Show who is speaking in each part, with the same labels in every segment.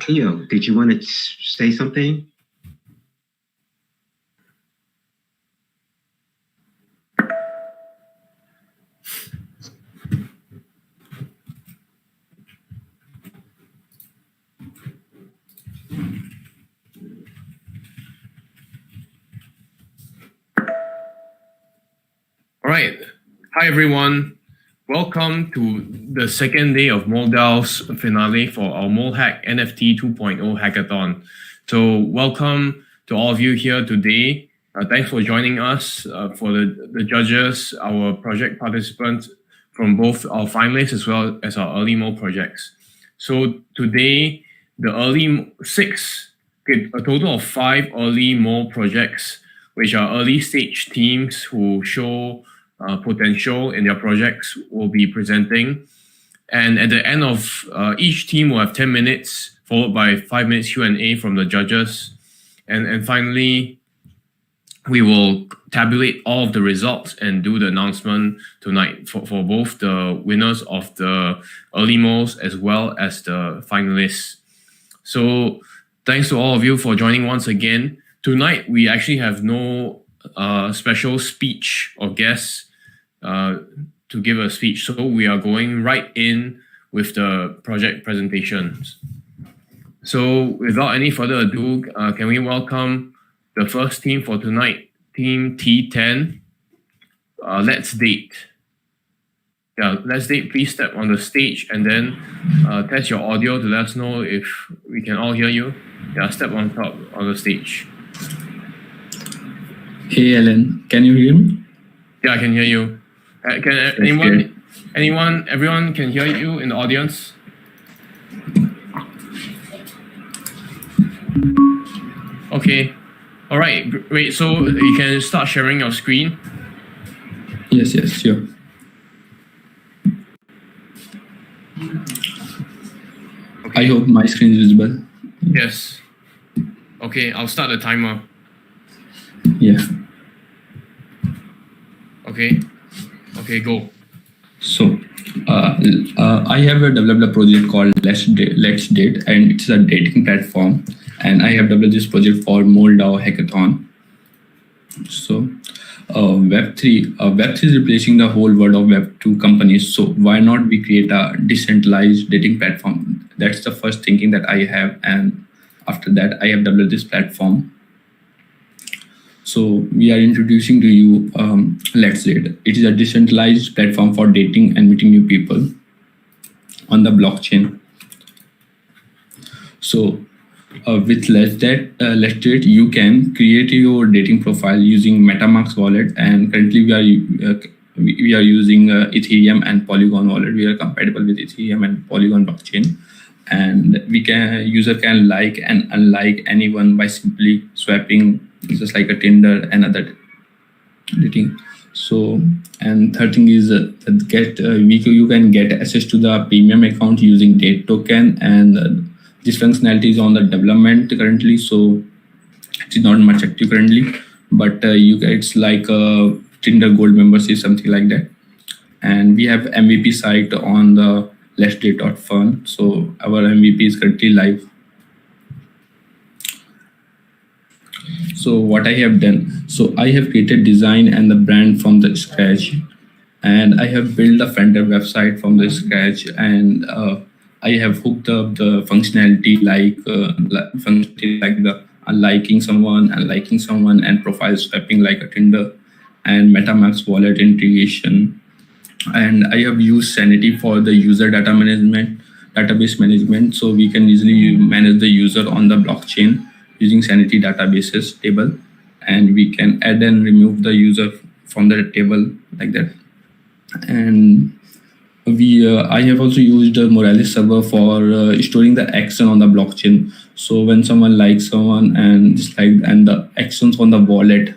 Speaker 1: Theo, did you want to say something?
Speaker 2: All right. Hi, everyone. Welcome to the second day of Moldao's finale for our MoleHack NFT 2.0 Hackathon. So welcome to all of you here today. Thanks for joining us, for the judges, our project participants from both our finalists as well as our early mole projects. So today, the early a total of 5 early mole projects, which are early stage teams who show potential in their projects, will be presenting. And at the end of each team will have 10 minutes, followed by 5 minutes Q&A from the judges. And finally, we will tabulate all of the results and do the announcement tonight for both the winners of the early moles as well as the finalists. So thanks to all of you for joining once again. Tonight, we actually have no special speech or guests to give a speech. So we are going right in with the project presentations. So without any further ado, can we welcome the first team for tonight, Team T10, Let's Date. Yeah, Let's Date, please step on the stage and then test your audio to let us know if we can all hear you. Yeah, step on top on the stage.
Speaker 3: Hey Alan, can you hear me?
Speaker 2: Yeah, I can hear you. Can everyone can hear you in the audience? Okay. All right, great. So you can start sharing your screen.
Speaker 3: Yes, sure.
Speaker 2: Okay.
Speaker 3: I hope my screen is visible.
Speaker 2: Yes. Okay, I'll start the timer.
Speaker 3: Yeah.
Speaker 2: Okay, go.
Speaker 3: So, I have developed a project called Let's Date, and it's a dating platform. And I have developed this project for Moledao Hackathon. So, Web3 is replacing the whole world of Web2 companies. So why not we create a decentralized dating platform? That's the first thinking that I have. And after that, I have developed this platform. So we are introducing to you Let's Date. It is a decentralized platform for dating and meeting new people on the blockchain. So with Let's Date, you can create your dating profile using MetaMask wallet, and currently we are using Ethereum and Polygon wallet. We are compatible with Ethereum and Polygon blockchain, and user can like and unlike anyone by simply swapping, just like a Tinder and other dating. So, and third thing is you can get access to the premium account using date token, and this functionality is on the development currently, so it is not much active currently, but it's like a Tinder Gold membership, something like that. And we have MVP site on the letsdate.fun, so our MVP is currently live. So what I have done, so I have created design and the brand from the scratch, and I have built a front-end website from the scratch, and I have hooked up the functionality like the liking someone, unliking someone, and profile swapping like a Tinder, and MetaMask wallet integration. And I have used Sanity for the user database management, so we can easily manage the user on the blockchain using Sanity databases table, and we can add and remove the user from the table like that. And I have also used the Morales server for storing the action on the blockchain. So when someone likes someone and disliked, and the actions on the wallet,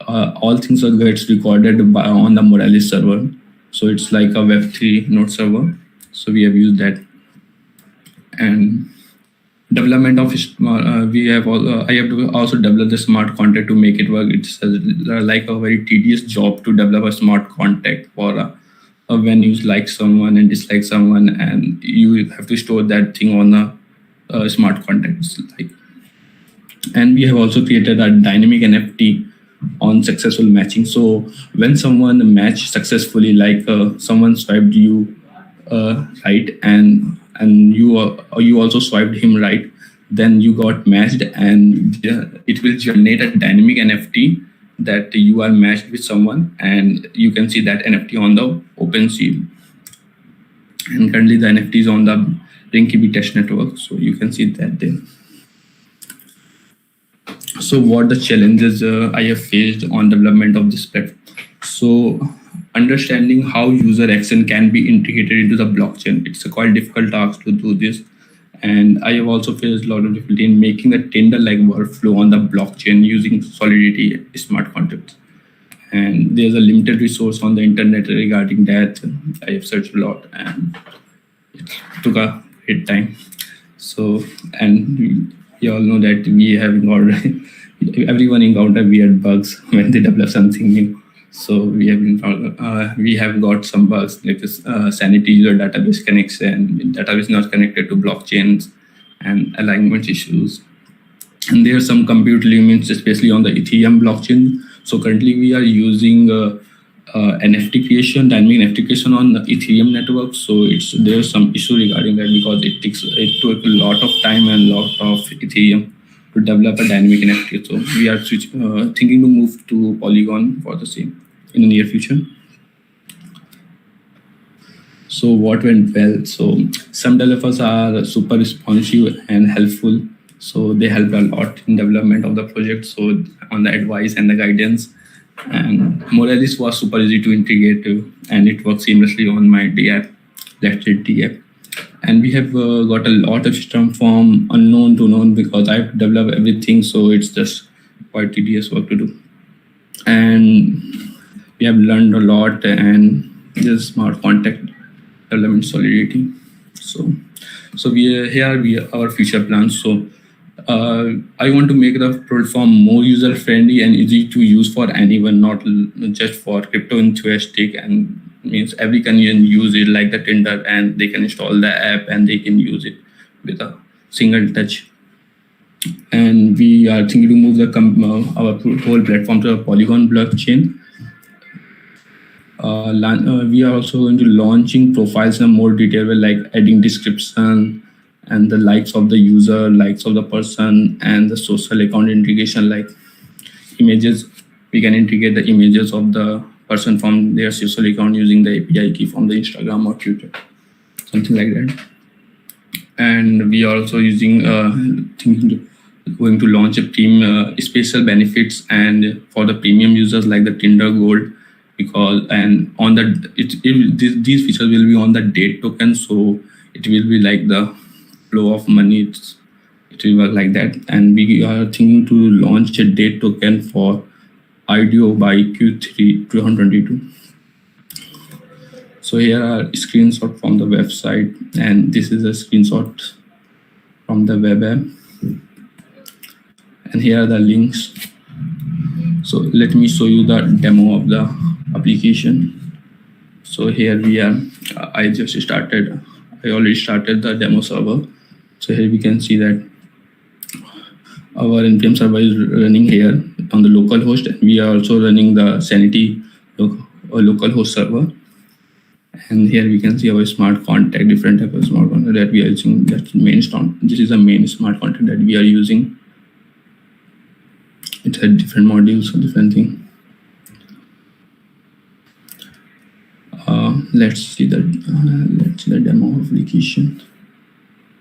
Speaker 3: all things gets recorded on the Morales server. So it's like a Web3 node server. So we have used that. And development of I have to also develop the smart contract to make it work. It's like a very tedious job to develop a smart contract for when you like someone and dislike someone, and you have to store that thing on the smart contracts. And we have also created a dynamic NFT on successful matching. So when someone matched successfully, someone swiped you right, and you also swiped him right, then you got matched, and it will generate a dynamic NFT that you are matched with someone, and you can see that NFT on the OpenSea. And currently the NFT is on the Rinkibi test network, so you can see that there. So what the challenges I have faced on development of this platform? So understanding how user action can be integrated into the blockchain. It's a quite difficult task to do this. And I have also faced a lot of difficulty in making a Tinder-like workflow on the blockchain using Solidity smart contracts. And there's a limited resource on the internet regarding that. I have searched a lot and it took a great time. So, and you all know that we have got, everyone encounter weird bugs when they develop something new. So we have got some bugs like this sanity user database connection, database not connected to blockchains, and alignment issues. And there are some compute limits, especially on the Ethereum blockchain. So currently we are using NFT creation, dynamic NFT creation on the Ethereum network. So there's some issue regarding that because it took a lot of time and a lot of Ethereum to develop a dynamic NFT. So we are thinking to move to Polygon for the same in the near future. So what went well? So some developers are super responsive and helpful. So they helped a lot in development of the project. So on the advice and the guidance. And Moledao was super easy to integrate and it works seamlessly on my DApp, let's say DApp. And we have got a lot of system from unknown to known because I've developed everything. So it's just quite tedious work to do. And we have learned a lot and just smart contact development Solidity. So we are our future plans. So I want to make the platform more user friendly and easy to use for anyone, not just for crypto enthusiastic, and means everyone can use it like the Tinder, and they can install the app and they can use it with a single touch. And we are thinking to move our whole platform to a Polygon blockchain. We are also going to launching profiles in more detail, like adding description and the likes of the user, likes of the person, and the social account integration, like images. We can integrate the images of the person from their social account using the API key from the Instagram or Twitter, something like that. And we are also using going to launch a special benefits and for the premium users like the Tinder Gold, because and on these features will be on the date token, so it will be like the flow of money. It will work like that. And we are thinking to launch a date token for IDO by Q3 2022. So here are screenshot from the website, and this is a screenshot from the web app. And here are the links. So let me show you the demo of the application. So here we are. I already started the demo server. So here we can see that our NPM server is running here on the local host, and we are also running the Sanity local host server. And here we can see our smart contract, different type of smart contract that we are using. That's main storm. This is the main smart contract that we are using. It had different modules, so different thing. Let's see the demo application.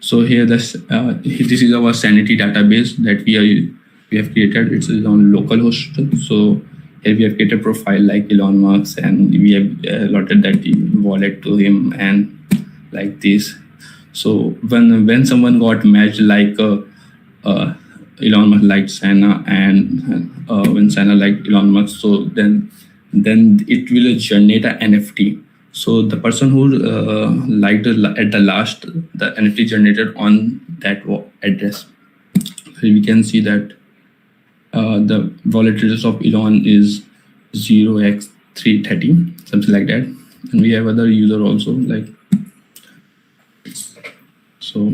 Speaker 3: So here this is our Sanity database that we have created. It is on localhost. So here we have created a profile like Elon Musk, and we have allotted that wallet to him and like this. So when someone got matched like Elon Musk liked Sana, and when Sana liked Elon Musk, so then it will generate an NFT. So the person who liked at the last, the NFT generated on that address. So we can see that the wallet address of Elon is 0x330, something like that. And we have other user also, like so.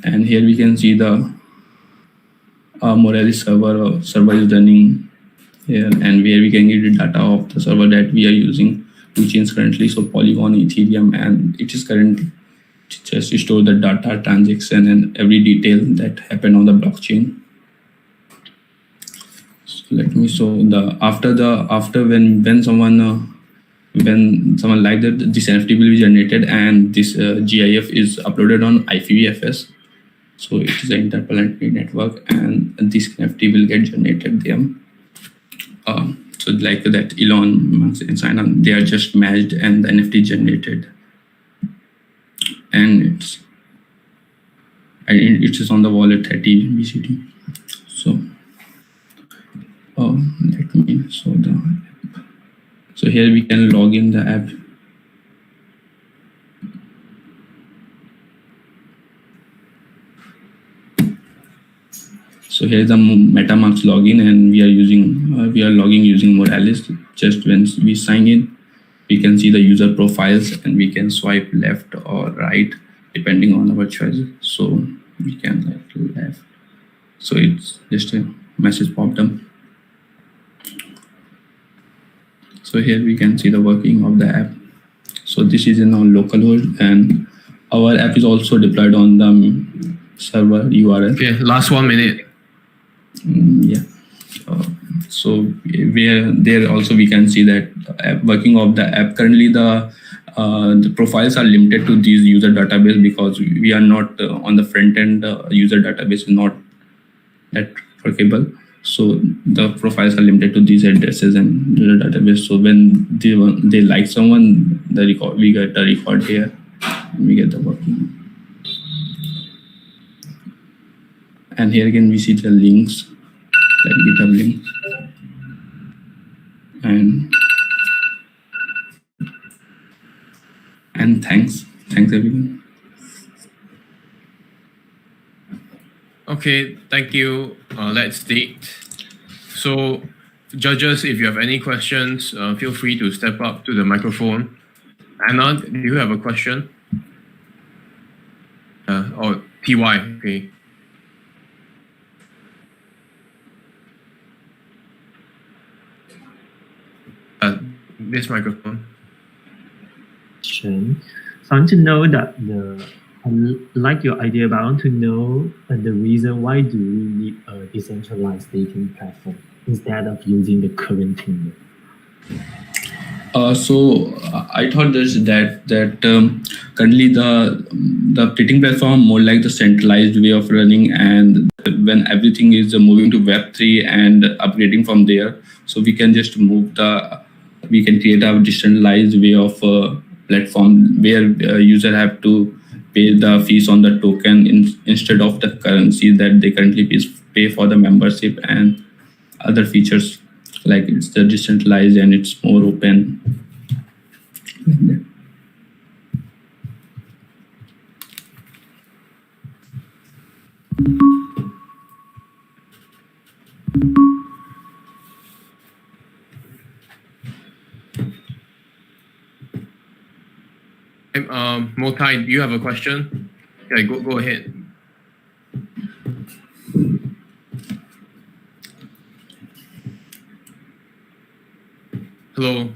Speaker 3: And here we can see the Moledao server is running here, and where we can get the data of the server that we are using to chains currently. So Polygon, Ethereum, and it is currently just store the data, transaction, and every detail that happened on the blockchain. So let me show the after when someone like that, this NFT will be generated, and this GIF is uploaded on IPFS. So it is an interplanetary network, and this NFT will get generated there. So like that, Elon Musk and Simon, they are just matched, and the NFT generated, and it is on the wallet 30 BCD. So let me show the app. So here we can log in the app. So here's the MetaMask login, and we are logging using Moralis. Just when we sign in, we can see the user profiles, and we can swipe left or right depending on our choice. So we can left. So it's just a message popped up. So here we can see the working of the app. So this is in our localhost, and our app is also deployed on the server URL.
Speaker 2: Okay, last 1 minute.
Speaker 3: Yeah. So where there also we can see that working of the app. Currently the profiles are limited to these user database, because we are not on the front end. User database is not that workable. So the profiles are limited to these addresses and user database. So when they like someone, we get the record here, and we get the working. And here again we see the links, like GitHub links, and thanks everyone.
Speaker 2: Okay, thank you. Let's date. So, judges, if you have any questions, feel free to step up to the microphone. Anna, do you have a question? Or TY, okay. This microphone.
Speaker 4: So I want to know that I like your idea, but I want to know the reason why do we need a decentralized dating platform instead of using the current Tinder?
Speaker 3: So I thought that currently the dating platform more like the centralized way of running, and when everything is moving to Web3 and upgrading from there, so we can just we can create a decentralized way of platform where user have to pay the fees on the token instead of the currency that they currently pay for the membership and other features. Like it's the decentralized and it's more open.
Speaker 2: Motai, do you have a question? Yeah, go ahead. Hello.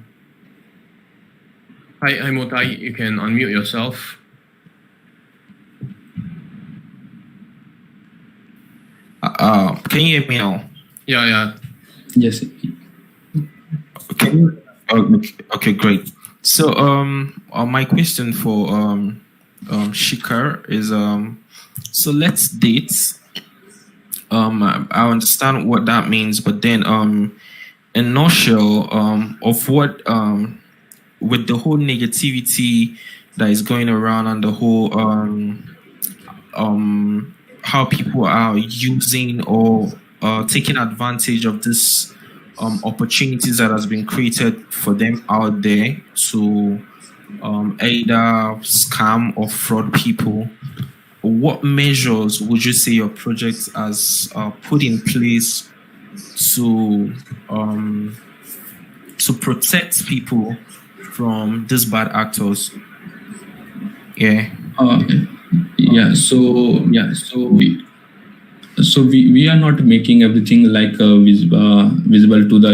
Speaker 2: Hi, Motai. You can unmute yourself.
Speaker 5: Can you hear me now?
Speaker 2: Yeah.
Speaker 3: Yes.
Speaker 5: Can you? Okay, great. So, my question for Shikhar is, so let's date. I understand what that means, but then, in a nutshell, of what, with the whole negativity that is going around and the whole, how people are using or taking advantage of this opportunities that has been created for them out there to either scam or fraud people. What measures would you say your project has put in place to protect people from these bad actors? Yeah.
Speaker 3: We are not making everything like visible to the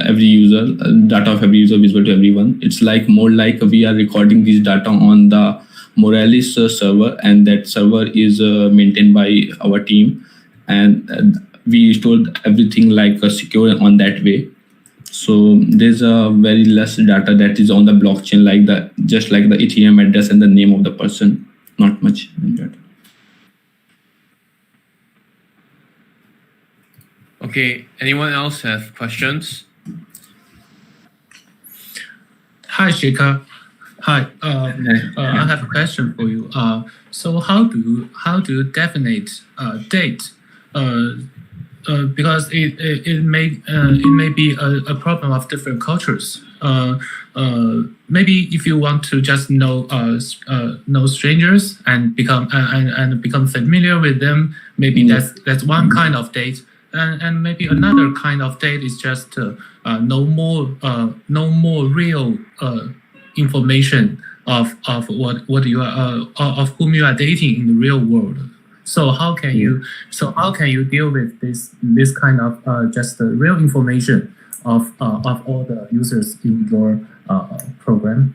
Speaker 3: every user, data of every user visible to everyone. It's like more like we are recording this data on the Moralis server, and that server is maintained by our team, and we stored everything like secure on that way. So there's a very less data that is on the blockchain, like just like the Ethereum address and the name of the person. Not much in that.
Speaker 2: Okay, anyone else have questions?
Speaker 6: Hi, Shika. Hi. I have a question for you. So how do you definite date? Because it may be a problem of different cultures. Maybe if you want to just know strangers and become familiar with them, maybe that's one kind of date. And maybe another kind of date is just no more real information of what you are of whom you are dating in the real world. So how can you deal with this kind of just real information of all the users in your program?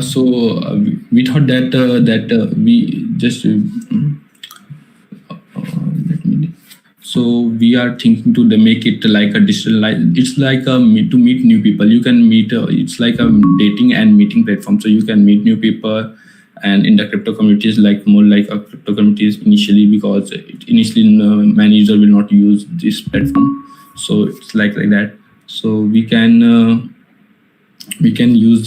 Speaker 3: So we thought that we just so we are thinking to make it like a digital. It's like to meet new people. You can meet. It's like a dating and meeting platform. So you can meet new people. And in the crypto communities, like more like a crypto communities initially, because initially many users will not use this platform. So it's like that. So we can use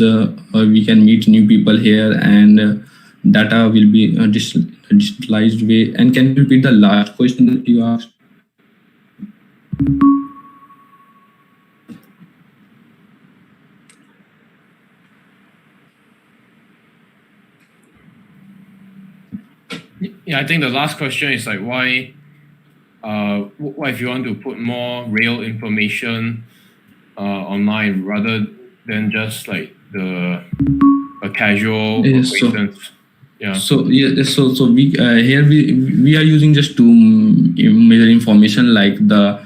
Speaker 3: we can meet new people here, and data will be a digitalized way. And can you repeat the last question that you asked?
Speaker 2: Yeah, I think the last question is like why if you want to put more real information online rather than just like a casual acquaintance. So
Speaker 3: we here we are using just two major information, like the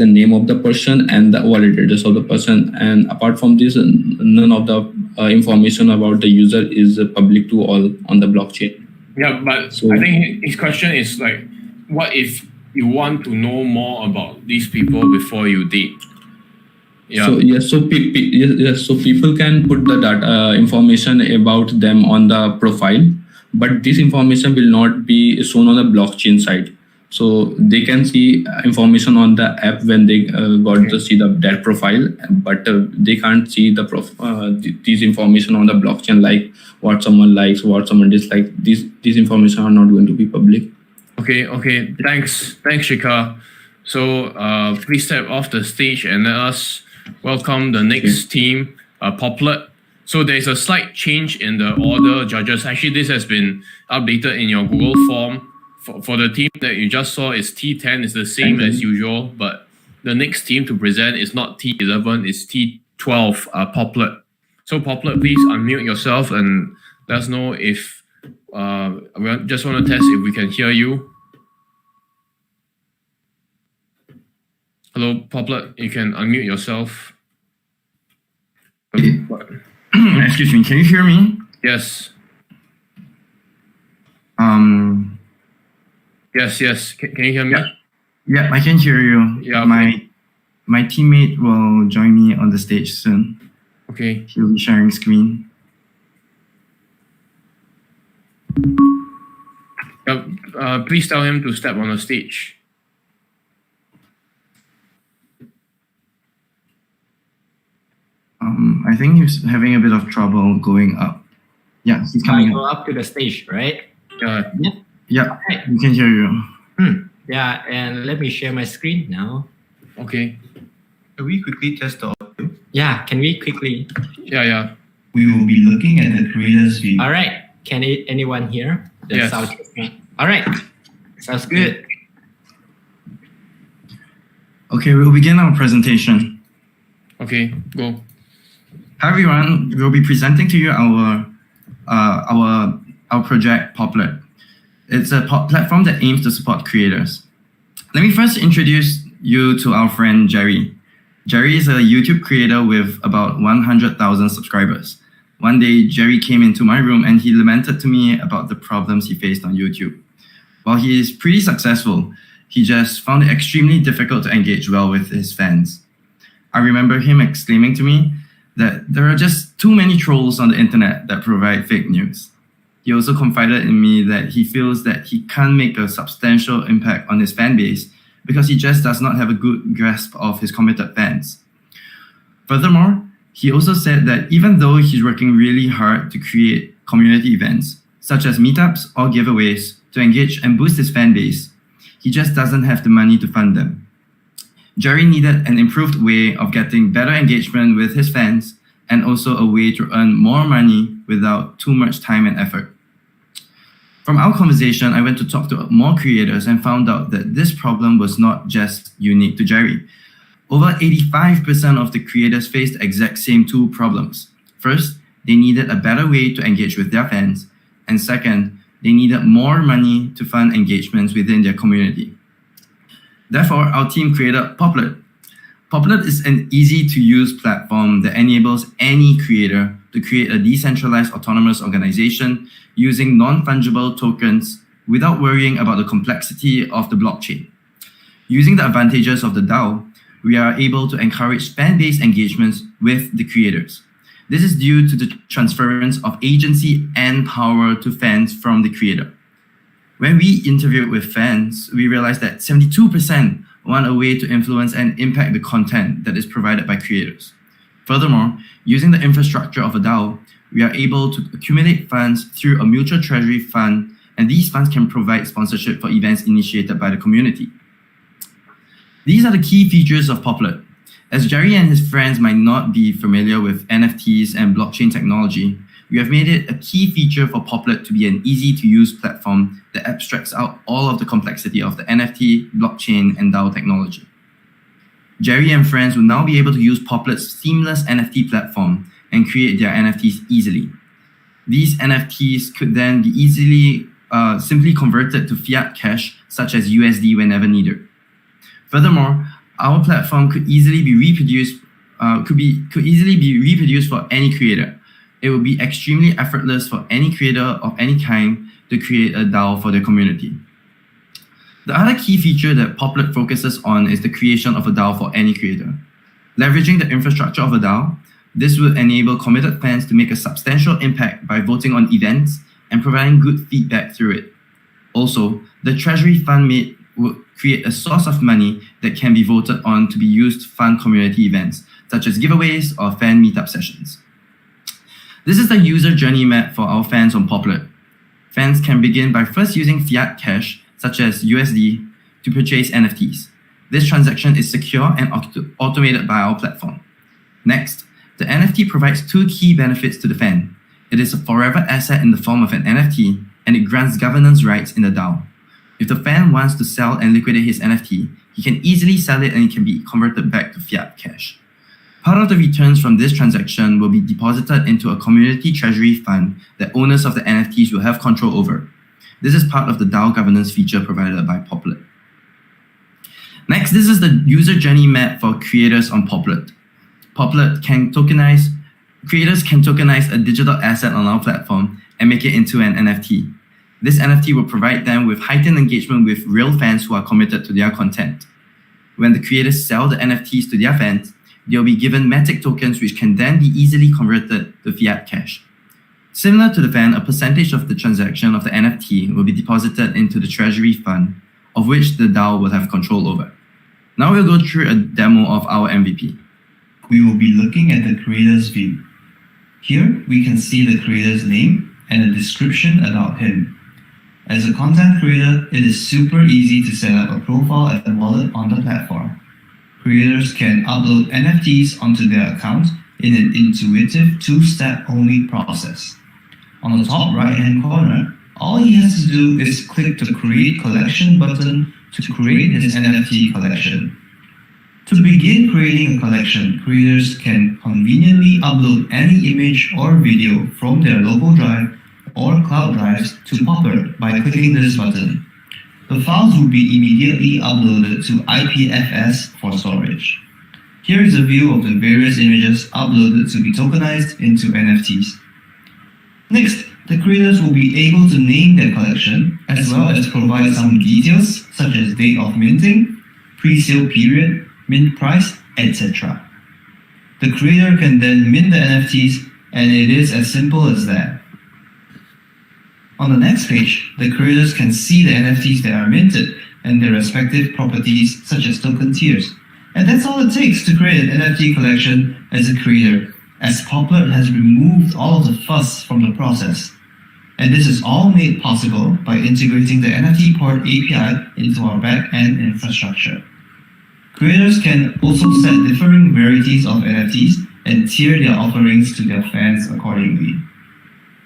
Speaker 3: name of the person and the wallet address of the person, and apart from this, none of the information about the user is public to all on the blockchain.
Speaker 2: Yeah, but so, I think his question is like, what if you want to know more about these people before you date? Yeah.
Speaker 3: So people can put the data information about them on the profile, but this information will not be shown on the blockchain side. So they can see information on the app when they got to see that profile, but they can't see the these information on the blockchain, like what someone likes, what someone dislikes. These information are not going to be public.
Speaker 2: Okay. Thanks, Shika. So please step off the stage and let us welcome the next team, Poplet. So there's a slight change in the order, judges. Actually, this has been updated in your Google form. For the team that you just saw is T10, is the same as usual, but the next team to present is not T11, it's T12, Poplet. So Poplet, please unmute yourself and let us know if, we just want to test if we can hear you. Hello, Poplet, you can unmute yourself.
Speaker 7: Excuse me, can you hear me?
Speaker 2: Yes. Yes. Can you hear me?
Speaker 7: Yeah, I can hear you.
Speaker 2: Yeah.
Speaker 7: My teammate will join me on the stage soon.
Speaker 2: Okay.
Speaker 7: He'll be sharing screen.
Speaker 2: Please tell him to step on the stage.
Speaker 7: I think he's having a bit of trouble going up. Yeah, he's coming
Speaker 8: up to the stage, right?
Speaker 7: Yeah, we can hear you.
Speaker 8: Yeah, and let me share my screen now.
Speaker 2: Okay.
Speaker 9: Can we quickly test the audio?
Speaker 8: Yeah, can we quickly?
Speaker 2: Yeah.
Speaker 9: We will be looking at the creators view.
Speaker 8: All right. Can anyone hear?
Speaker 2: Yes.
Speaker 8: All right. Sounds good.
Speaker 7: Okay, we'll begin our presentation.
Speaker 2: Okay, go.
Speaker 7: Hi everyone, we'll be presenting to you our our project Poplet. It's a platform that aims to support creators. Let me first introduce you to our friend Jerry. Jerry is a YouTube creator with about 100,000 subscribers. One day, Jerry came into my room and he lamented to me about the problems he faced on YouTube. While he is pretty successful, he just found it extremely difficult to engage well with his fans. I remember him exclaiming to me that there are just too many trolls on the internet that provide fake news. He also confided in me that he feels that he can't make a substantial impact on his fan base because he just does not have a good grasp of his committed fans. Furthermore, he also said that even though he's working really hard to create community events, such as meetups or giveaways, to engage and boost his fan base, he just doesn't have the money to fund them. Jerry needed an improved way of getting better engagement with his fans and also a way to earn more money without too much time and effort. From our conversation, I went to talk to more creators and found out that this problem was not just unique to Jerry. Over 85% of the creators faced the exact same two problems. First, they needed a better way to engage with their fans. And second, they needed more money to fund engagements within their community. Therefore, our team created Poplet. Poplet is an easy-to-use platform that enables any creator to create a decentralized autonomous organization using non-fungible tokens without worrying about the complexity of the blockchain. Using the advantages of the DAO, we are able to encourage fan-based engagements with the creators. This is due to the transference of agency and power to fans from the creator. When we interviewed with fans, we realized that 72% want a way to influence and impact the content that is provided by creators. Furthermore, using the infrastructure of a DAO, we are able to accumulate funds through a mutual treasury fund, and these funds can provide sponsorship for events initiated by the community. These are the key features of Poplet. As Jerry and his friends might not be familiar with NFTs and blockchain technology, we have made it a key feature for Poplet to be an easy-to-use platform that abstracts out all of the complexity of the NFT, blockchain, and DAO technology. Jerry and friends will now be able to use Poplet's seamless NFT platform and create their NFTs easily. These NFTs could then be easily simply converted to fiat cash, such as USD whenever needed. Furthermore, our platform could easily be reproduced for any creator. It will be extremely effortless for any creator of any kind to create a DAO for their community. The other key feature that Poplet focuses on is the creation of a DAO for any creator. Leveraging the infrastructure of a DAO, this will enable committed fans to make a substantial impact by voting on events and providing good feedback through it. Also, the treasury fund will create a source of money that can be voted on to be used to fund community events, such as giveaways or fan meetup sessions. This is the user journey map for our fans on Poplet. Fans can begin by first using fiat cash, such as USD, to purchase NFTs. This transaction is secure and automated by our platform. Next, the NFT provides two key benefits to the fan. It is a forever asset in the form of an NFT, and it grants governance rights in the DAO. If the fan wants to sell and liquidate his NFT, he can easily sell it and it can be converted back to fiat cash. Part of the returns from this transaction will be deposited into a community treasury fund that owners of the NFTs will have control over. This is part of the DAO governance feature provided by Poplet. Next, this is the user journey map for creators on Poplet. Creators can tokenize a digital asset on our platform and make it into an NFT. This NFT will provide them with heightened engagement with real fans who are committed to their content. When the creators sell the NFTs to their fans, they'll be given Matic tokens which can then be easily converted to fiat cash. Similar to the fan, a percentage of the transaction of the NFT will be deposited into the treasury fund, of which the DAO will have control over. Now we'll go through a demo of our MVP.
Speaker 9: We will be looking at the creator's view. Here, we can see the creator's name and a description about him. As a content creator, it is super easy to set up a profile and a wallet on the platform. Creators can upload NFTs onto their account in an intuitive two-step only process. On the top right-hand corner, all he has to do is click the Create Collection button to create his NFT collection. To begin creating a collection, creators can conveniently upload any image or video from their local drive or cloud drives to Popper by clicking this button. The files will be immediately uploaded to IPFS for storage. Here is a view of the various images uploaded to be tokenized into NFTs. Next, the creators will be able to name their collection as well as provide some details such as date of minting, pre-sale period, mint price, etc. The creator can then mint the NFTs, and it is as simple as that. On the next page, the creators can see the NFTs that are minted and their respective properties such as token tiers. And that's all it takes to create an NFT collection as a creator, as Poplar has removed all of the fuss from the process. And this is all made possible by integrating the NFT Port API into our back-end infrastructure. Creators can also set differing varieties of NFTs and tier their offerings to their fans accordingly.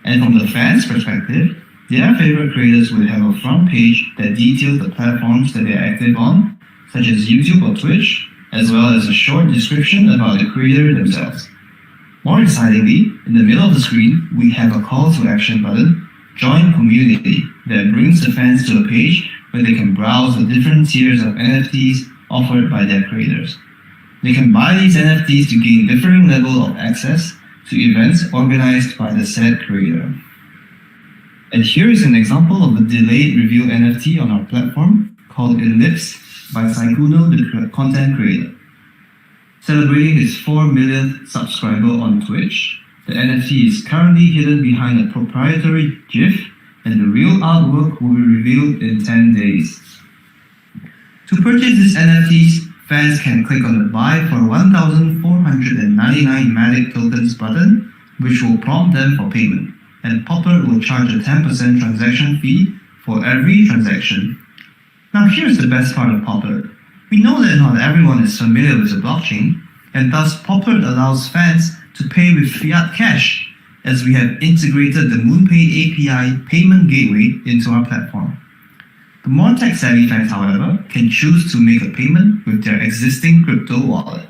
Speaker 9: And from the fans' perspective, their favorite creators will have a front page that details the platforms that they are active on, such as YouTube or Twitch, as well as a short description about the creator themselves. More excitingly, in the middle of the screen, we have a call to action button, Join Community, that brings the fans to a page where they can browse the different tiers of NFTs offered by their creators. They can buy these NFTs to gain differing level of access to events organized by the said creator. And here is an example of a delayed review NFT on our platform called Ellipse by Saikuno, the content creator. Celebrating his 4 millionth subscriber on Twitch, the NFT is currently hidden behind a proprietary GIF, and the real artwork will be revealed in 10 days. To purchase these NFTs, fans can click on the Buy for 1,499 Matic tokens button, which will prompt them for payment, and Popper will charge a 10% transaction fee for every transaction. Now here's the best part of Popper. We know that not everyone is familiar with the blockchain, and thus Popper allows fans to pay with fiat cash, as we have integrated the MoonPay API payment gateway into our platform. The more tech-savvy fans, however, can choose to make a payment with their existing crypto wallet.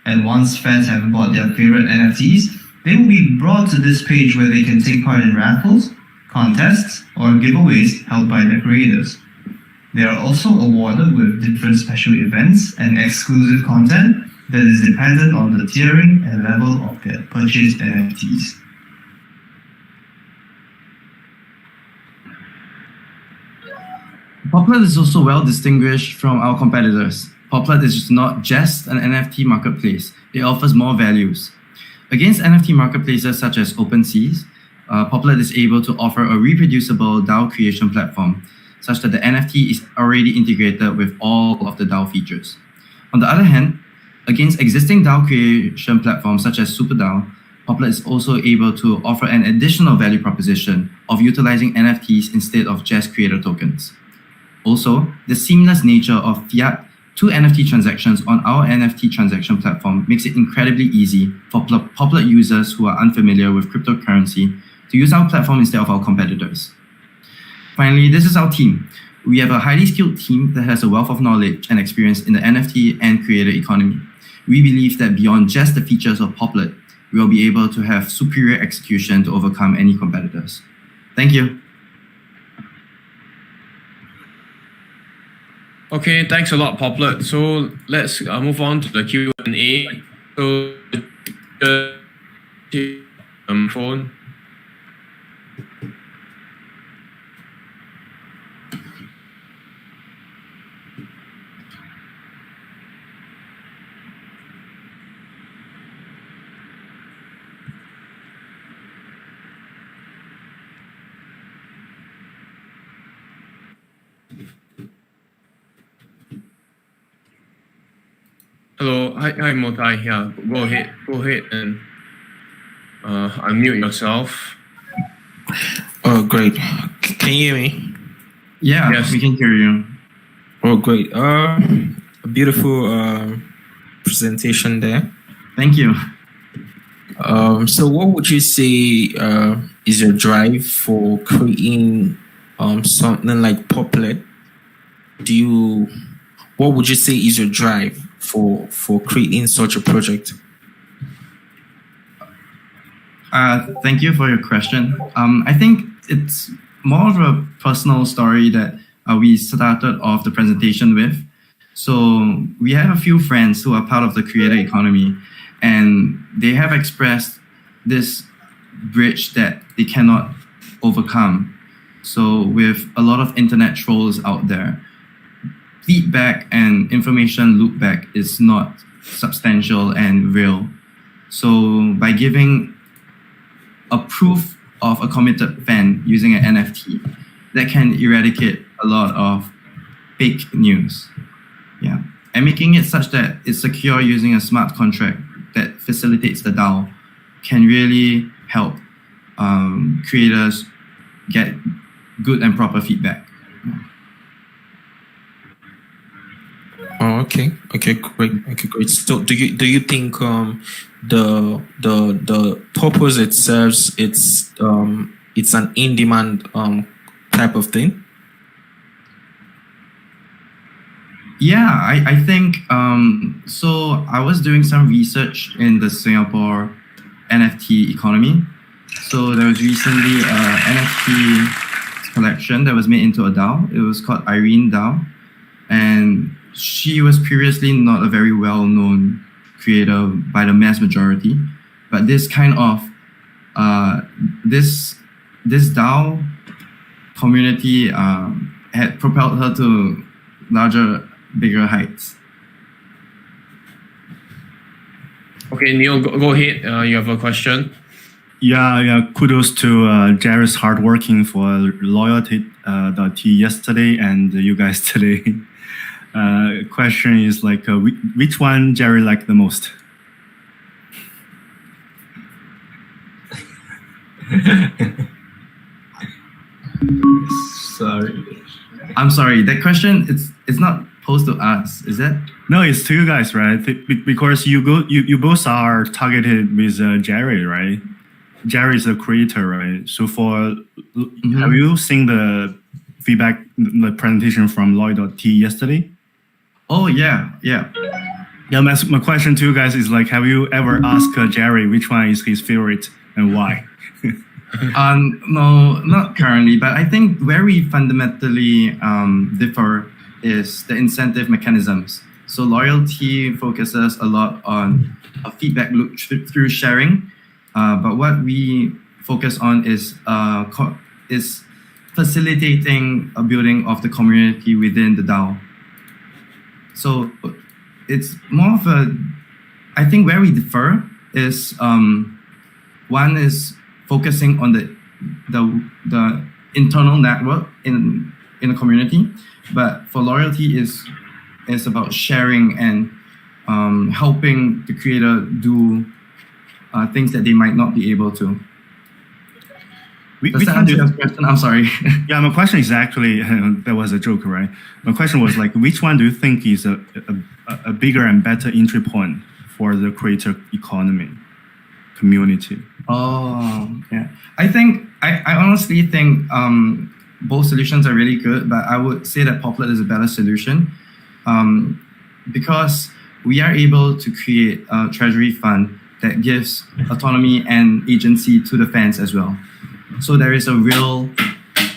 Speaker 9: And once fans have bought their favorite NFTs, they will be brought to this page where they can take part in raffles, contests, or giveaways held by their creators. They are also awarded with different special events and exclusive content that is dependent on the tiering and level of their purchased NFTs.
Speaker 7: Poplar is also well distinguished from our competitors. Poplar is not just an NFT marketplace, it offers more values. Against NFT marketplaces such as OpenSea, Poplar is able to offer a reproducible DAO creation platform, such that the NFT is already integrated with all of the DAO features. On the other hand, against existing DAO creation platforms such as SuperDAO, Poplar is also able to offer an additional value proposition of utilizing NFTs instead of just creator tokens. Also, the seamless nature of fiat to NFT transactions on our NFT transaction platform makes it incredibly easy for Poplar users who are unfamiliar with cryptocurrency to use our platform instead of our competitors. Finally, this is our team. We have a highly skilled team that has a wealth of knowledge and experience in the NFT and creator economy. We believe that beyond just the features of Poplar, we will be able to have superior execution to overcome any competitors. Thank you.
Speaker 2: Okay, thanks a lot, Poplar. So let's move on to the Q&A. So, phone. Hello, hi Motai here. Go ahead and unmute yourself.
Speaker 5: Oh, great. Can you hear me?
Speaker 7: Yeah,
Speaker 2: Yes.
Speaker 7: we can hear you.
Speaker 5: Oh, great. A beautiful presentation there.
Speaker 7: Thank you.
Speaker 5: So what would you say is your drive for creating something like Poplar? What would you say is your drive for creating such a project?
Speaker 7: Thank you for your question. I think it's more of a personal story that we started off the presentation with. So we have a few friends who are part of the creator economy, and they have expressed this bridge that they cannot overcome. So with a lot of internet trolls out there, feedback and information loop back is not substantial and real. So by giving a proof of a committed fan using an NFT, that can eradicate a lot of fake news. Yeah, and making it such that it's secure using a smart contract that facilitates the DAO can really help creators get good and proper feedback.
Speaker 5: Oh, okay, great. Okay, great. So, do you think the purpose it serves, it's an in-demand type of thing?
Speaker 7: Yeah, I think so. I was doing some research in the Singapore NFT economy. So there was recently an NFT collection that was made into a DAO. It was called Irene DAO, and she was previously not a very well-known creator by the mass majority. But this kind of this DAO community had propelled her to bigger heights.
Speaker 2: Okay, Neil, go ahead. You have a question?
Speaker 10: Yeah. Kudos to Jerry's hard working for loyalty yesterday and you guys today. Question is like, which one Jerry liked the most?
Speaker 7: I'm sorry. That question it's not posed to us, is it?
Speaker 10: No, it's to you guys, right? Because you both are targeted with Jerry, right? Jerry is a creator, right? So have you seen the feedback, the presentation from Lloyd.T yesterday?
Speaker 7: Oh yeah.
Speaker 10: Yeah, my question to you guys is like, have you ever asked Jerry which one is his favorite and why?
Speaker 7: No, not currently, but I think where we fundamentally differ is the incentive mechanisms. So loyalty focuses a lot on a feedback loop through sharing, but what we focus on is facilitating a building of the community within the DAO. So it's more of I think where we differ is one is focusing on the internal network in a community, but for loyalty is about sharing and helping the creator do things that they might not be able to. Does that answer your question? I'm sorry.
Speaker 10: Yeah, my question is actually, that was a joke, right? My question was like, which one do you think is a bigger and better entry point for the creator economy community?
Speaker 7: Oh, yeah. I honestly think both solutions are really good, but I would say that Poplet is a better solution because we are able to create a treasury fund that gives autonomy and agency to the fans as well. So there is a real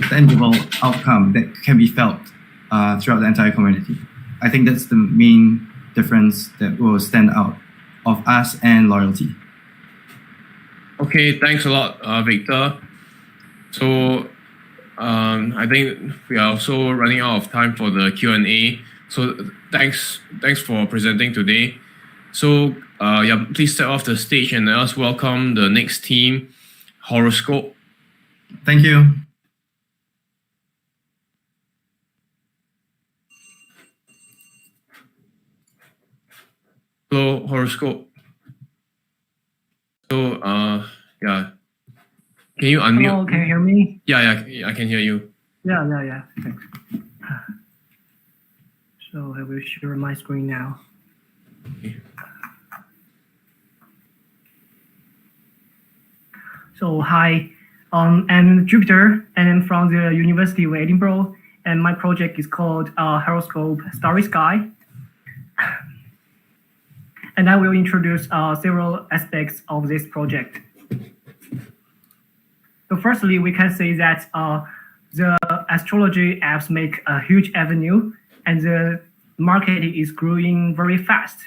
Speaker 7: tangible outcome that can be felt throughout the entire community. I think that's the main difference that will stand out of us and loyalty.
Speaker 2: Okay, thanks a lot, Victor. So I think we are also running out of time for the Q&A. So thanks for presenting today. So please step off the stage and let us welcome the next team, Horoscope.
Speaker 7: Thank you.
Speaker 2: Hello, Horoscope. So can you unmute?
Speaker 11: Hello, can you hear me?
Speaker 2: Yeah, I can hear you.
Speaker 11: Yeah. Thanks. So I will share my screen now.
Speaker 2: Okay.
Speaker 11: So hi, I'm Jupiter, and I'm from the University of Edinburgh, and my project is called Horoscope Starry Sky. And I will introduce several aspects of this project. firstly, we can say that the astrology apps make a huge avenue, and the market is growing very fast.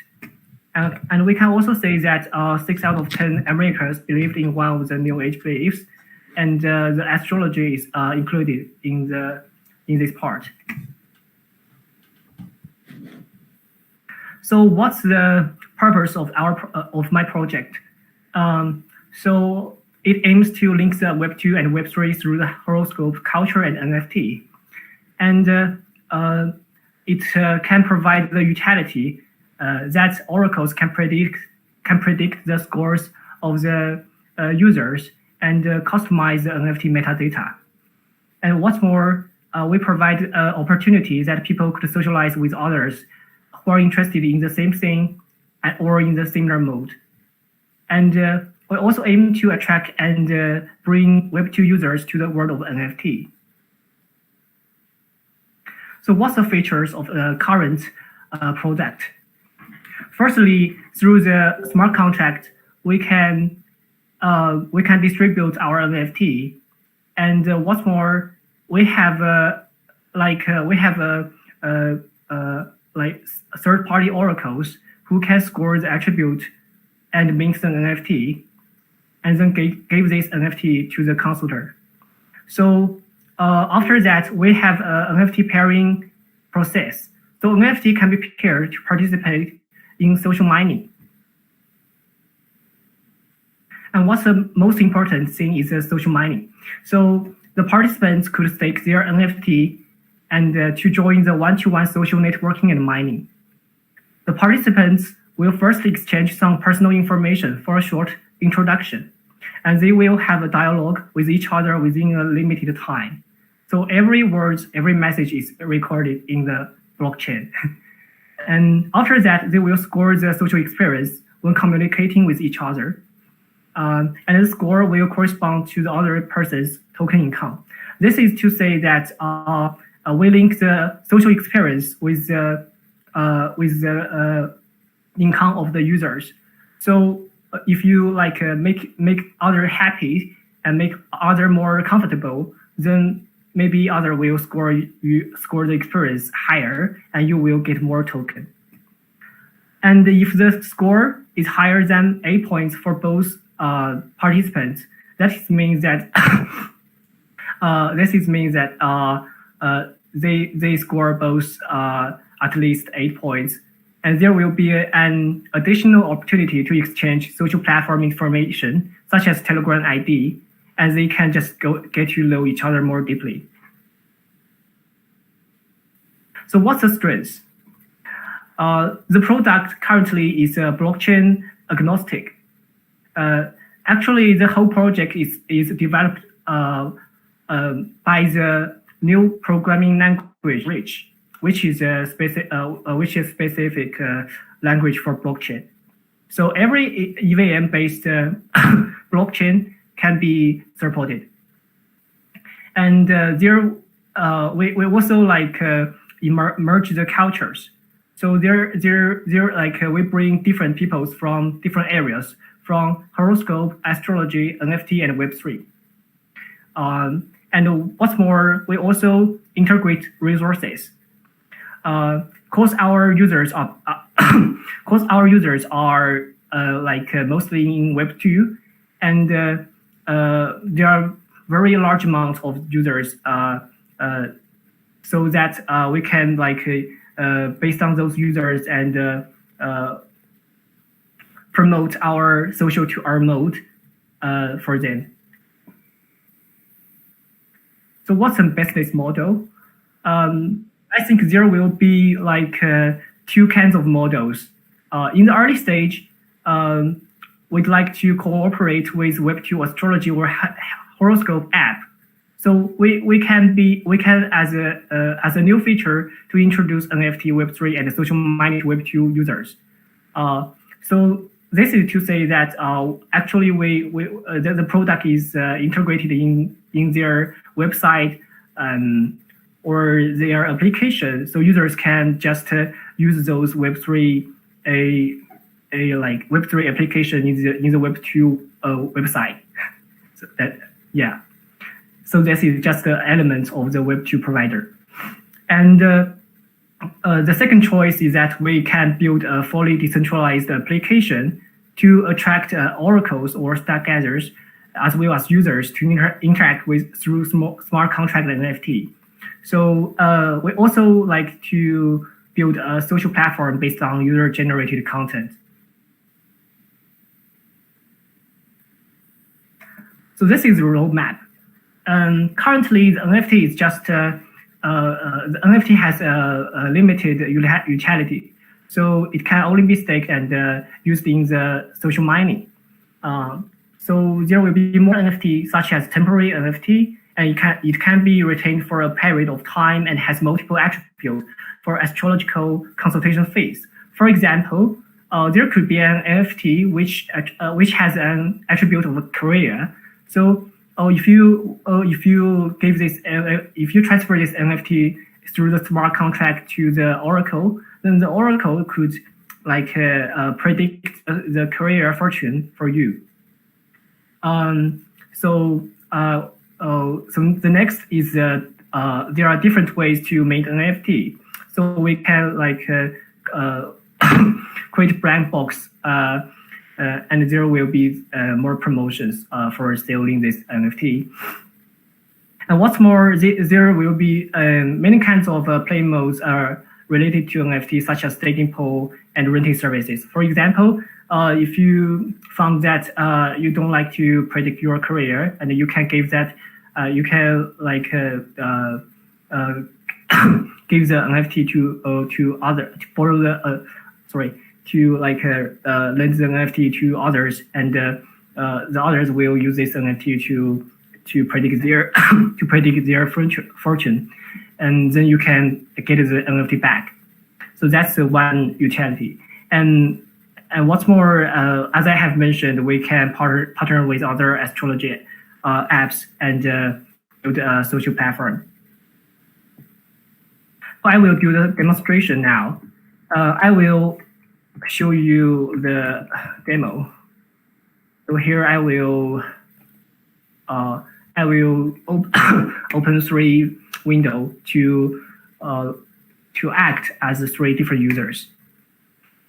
Speaker 11: And we can also say that 6 out of 10 Americans believed in one of the New Age beliefs, and the astrology is included in this part. So what's the purpose of my project? So it aims to link the Web2 and Web3 through the horoscope, culture, and NFT. And it can provide the utility that oracles can predict the scores of the users and customize the NFT metadata. And what's more, we provide opportunities that people could socialize with others who are interested in the same thing or in the similar mode. And we also aim to attract and bring Web2 users to the world of NFT. So what's the features of the current product? Firstly, through the smart contract, we can distribute our NFT, and what's more, we have third-party oracles who can score the attribute and mint an NFT, and then give this NFT to the consultant. So after that, we have an NFT pairing process. So NFT can be paired to participate in social mining. And what's the most important thing is the social mining. So the participants could stake their NFT and to join the one-to-one social networking and mining. The participants will first exchange some personal information for a short introduction, and they will have a dialogue with each other within a limited time. So every word, every message is recorded in the blockchain. And after that, they will score the social experience when communicating with each other. And the score will correspond to the other person's token income. This is to say that we link the social experience with the income of the users. So if you make other happy and make other more comfortable, then maybe other will score the experience higher, and you will get more token. And if the score is higher than 8 points for both participants, that means that they score both at least 8 points, and there will be an additional opportunity to exchange social platform information, such as Telegram ID, and they can just get to know each other more deeply. So what's the strength? The product currently is blockchain agnostic. Actually, the whole project is developed by the new programming language, which is a specific language for blockchain. So every EVM-based blockchain can be supported. And we also merge the cultures. So we bring different peoples from different areas, from horoscope, astrology, NFT, and Web3. And what's more, we also integrate resources. Cause our users are mostly in Web2, and there are very large amounts of users, so that we can based on those users and promote our social to our mode for them. So what's the business model? I think there will be two kinds of models. In the early stage, we'd like to cooperate with Web2 astrology or horoscope app. So we can as a new feature to introduce NFT Web3 and social mining Web2 users. So this is to say that actually the product is integrated in their website or their application, so users can just use those Web3 Web3 application in the Web2 website. So that, yeah. So this is just the element of the Web2 provider. And the second choice is that we can build a fully decentralized application to attract oracles or stargazers, as well as users to interact with through smart contract and NFT. So we also like to build a social platform based on user-generated content. So this is the roadmap. Currently, the NFT is just the NFT has a limited utility, so it can only be staked and used in the social mining. So there will be more NFT, such as temporary NFT, and it can be retained for a period of time and has multiple attributes for astrological consultation fees. For example, there could be an NFT which has an attribute of a career. So if you transfer this NFT through the smart contract to the Oracle, then the Oracle could predict the career fortune for you. So the next is there are different ways to make an NFT. So we can create brand box, and there will be more promotions for selling this NFT. And what's more, there will be many kinds of play modes related to NFT, such as staking pool and renting services. For example, if you found that you don't like to predict your career, and you can give that, you can give the NFT to other, to borrow the to lend the NFT to others, and the others will use this NFT to predict their to predict their fortune, and then you can get the NFT back. So that's the one utility. And what's more, as I have mentioned, we can partner with other astrology apps and build a social platform. I will do the demonstration now. I will show you the demo. So here I will open 3 windows to act as 3 different users.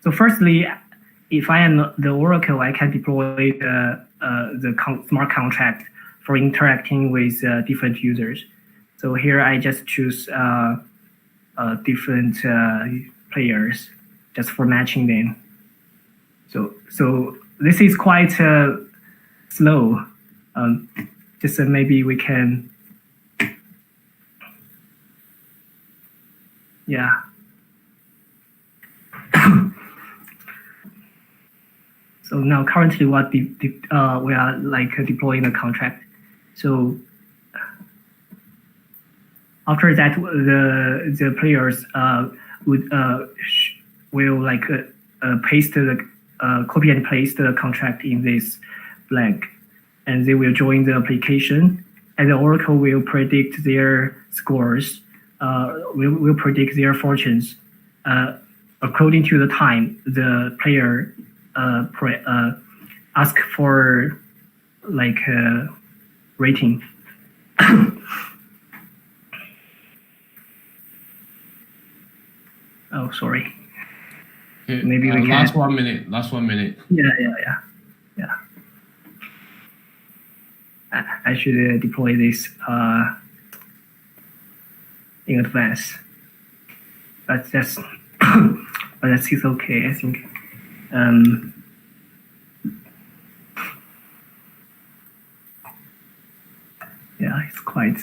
Speaker 11: So firstly, if I am the Oracle, I can deploy the smart contract for interacting with different users. So here I just choose different players just for matching them. So this is quite slow. Just maybe we can, yeah. So now currently what we are deploying the contract. So after that, the players will paste the copy and paste the contract in this blank, and they will join the application, and the Oracle will predict their scores, will predict their fortunes according to the time the player ask for rating. Oh, sorry.
Speaker 2: Okay,
Speaker 11: maybe we can.
Speaker 2: Last 1 minute. Last 1 minute.
Speaker 11: Yeah. I should deploy this in advance, but that's okay, I think. Yeah, it's quite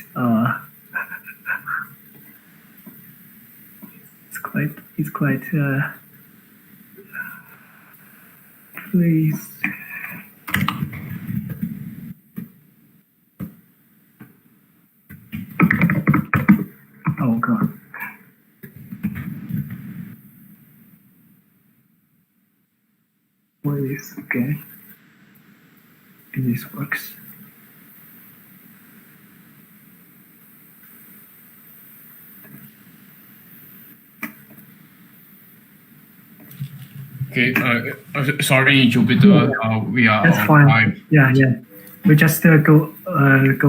Speaker 11: please. Oh God. What is okay? If this works.
Speaker 2: Okay. Sorry, Jupiter. We are
Speaker 11: That's
Speaker 2: on
Speaker 11: fine.
Speaker 2: time.
Speaker 11: Yeah. We just go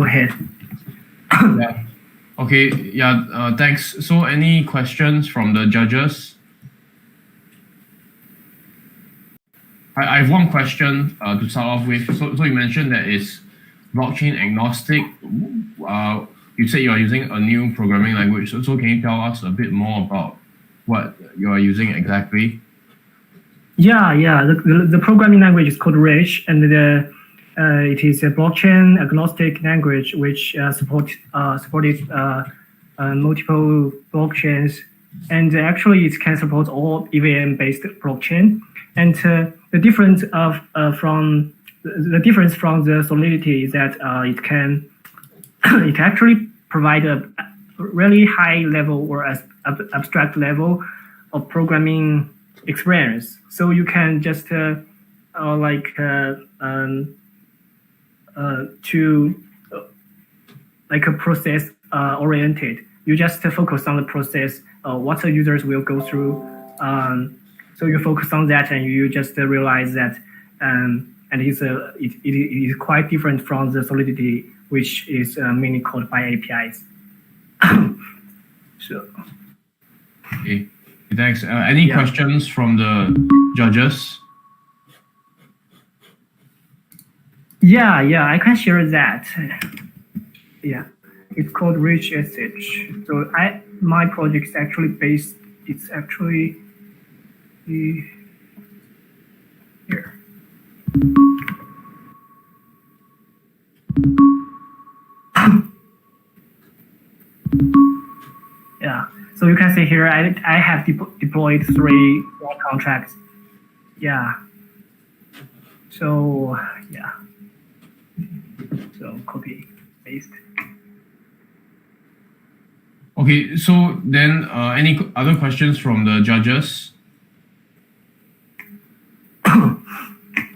Speaker 11: ahead.
Speaker 2: Yeah. Okay. Yeah. Thanks. So, any questions from the judges? I have one question to start off with. So you mentioned that it's blockchain agnostic. You said you are using a new programming language. So can you tell us a bit more about what you are using exactly?
Speaker 11: Yeah. The programming language is called Rich, and it is a blockchain agnostic language which supported multiple blockchains, and actually it can support all EVM-based blockchain. And the difference from the Solidity is that it actually provide a really high level or abstract level of programming experience. So you can just a process oriented. You just focus on the process, what the users will go through. So you focus on that, and you just realize that, and it is quite different from the Solidity, which is mainly called by APIs. So.
Speaker 2: Okay, thanks. Any questions from the judges?
Speaker 11: Yeah, I can share that. Yeah, it's called Rich SH. So my project is actually based. It's actually here. Yeah, so you can see here I have deployed 3 smart contracts. Yeah. So yeah. So copy paste.
Speaker 2: Okay, so then any other questions from the judges?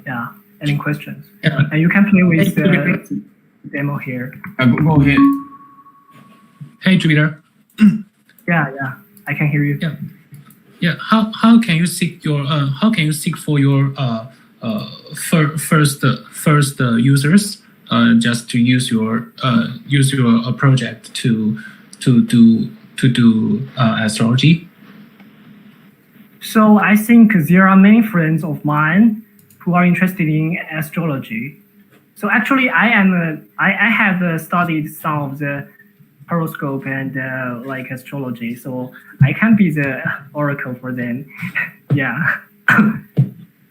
Speaker 11: Yeah, any questions?
Speaker 6: Yeah.
Speaker 11: And you can play with the demo here.
Speaker 2: Go ahead.
Speaker 6: Hey, Jupiter.
Speaker 11: Yeah, I can hear you.
Speaker 6: Yeah. How can you seek for your first users just to use your project to do astrology?
Speaker 11: So I think there are many friends of mine who are interested in astrology. So actually, I have studied some of the horoscope and astrology. So I can be the oracle for them. Yeah.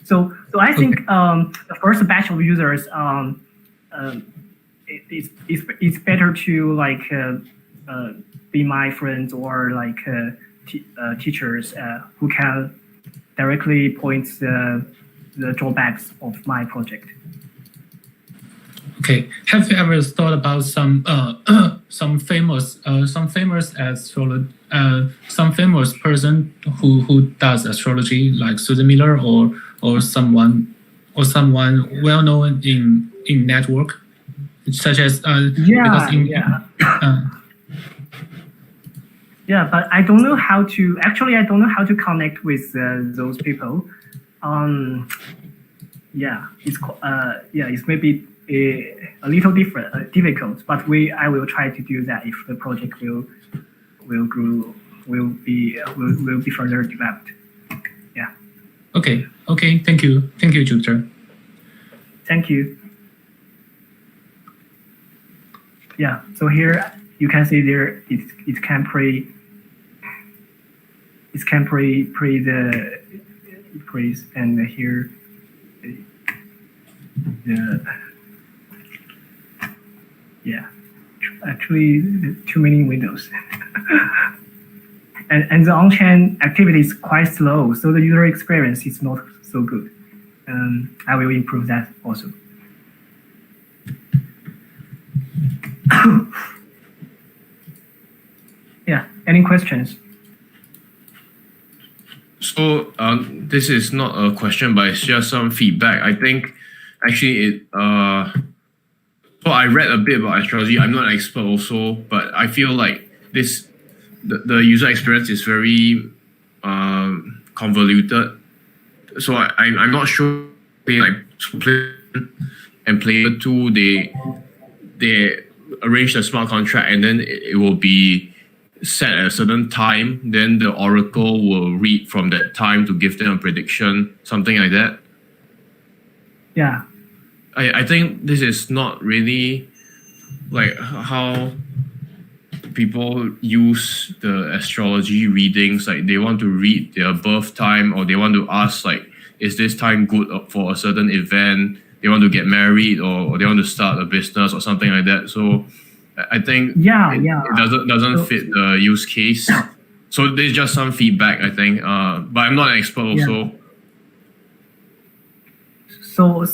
Speaker 11: So I think the first batch of users, it's better to be my friends or teachers who can directly point the drawbacks of my project.
Speaker 6: Okay. Have you ever thought about some famous person who does astrology, like Susan Miller or someone well known in network, such as
Speaker 11: Yeah, but I don't know how to connect with those people. It's maybe a little difficult, but I will try to do that if the project will be further developed. Yeah.
Speaker 6: Okay. Thank you, Jupiter.
Speaker 11: Thank you. Yeah. So here you can see there it can pre the praise, and here actually too many windows. and the on-chain activity is quite slow, so the user experience is not so good. I will improve that also. Yeah, any questions?
Speaker 2: So this is not a question, but it's just some feedback. I think actually so I read a bit about astrology. I'm not an expert also, but I feel like the user experience is very convoluted. So I'm not sure Player and Player 2 they arrange the smart contract, and then it will be set at a certain time. Then the oracle will read from that time to give them a prediction, something like that.
Speaker 11: Yeah.
Speaker 2: I think this is not really like how people use the astrology readings. Like they want to read their birth time, or they want to ask like, is this time good for a certain event? They want to get married, or they want to start a business or something like that. So I think it doesn't fit the use case. So there's just some feedback, I think. But I'm not an expert also.
Speaker 11: So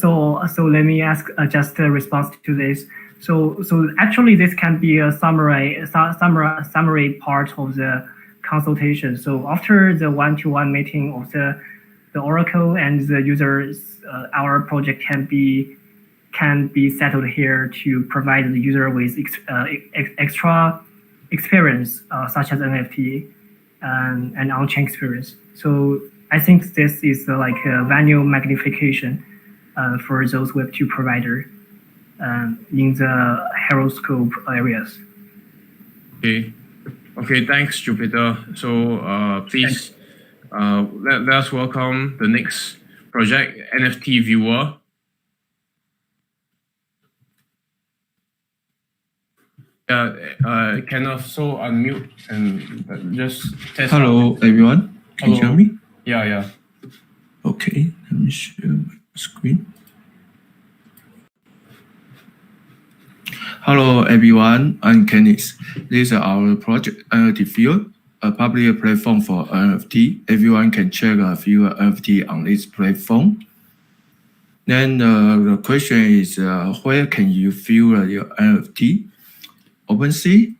Speaker 11: let me ask just a response to this. So actually, this can be a summary part of the consultation. So after the one-to-one meeting of the oracle and the users, our project can be settled here to provide the user with extra experience, such as NFT and on-chain experience. So I think this is like a value magnification for those Web2 provider in the horoscope areas.
Speaker 2: Okay, thanks, Jupiter. So please let us welcome the next project, NFT Viewer. Kenneth, so unmute and just test.
Speaker 3: Hello, everyone. Can you hear me?
Speaker 2: Yeah.
Speaker 3: Okay, let me share my screen. Hello, everyone. I'm Kenneth. This is our project NFT Field, a public platform for NFT. Everyone can check a few NFT on this platform. Then the question is, where can you view your NFT? OpenSea,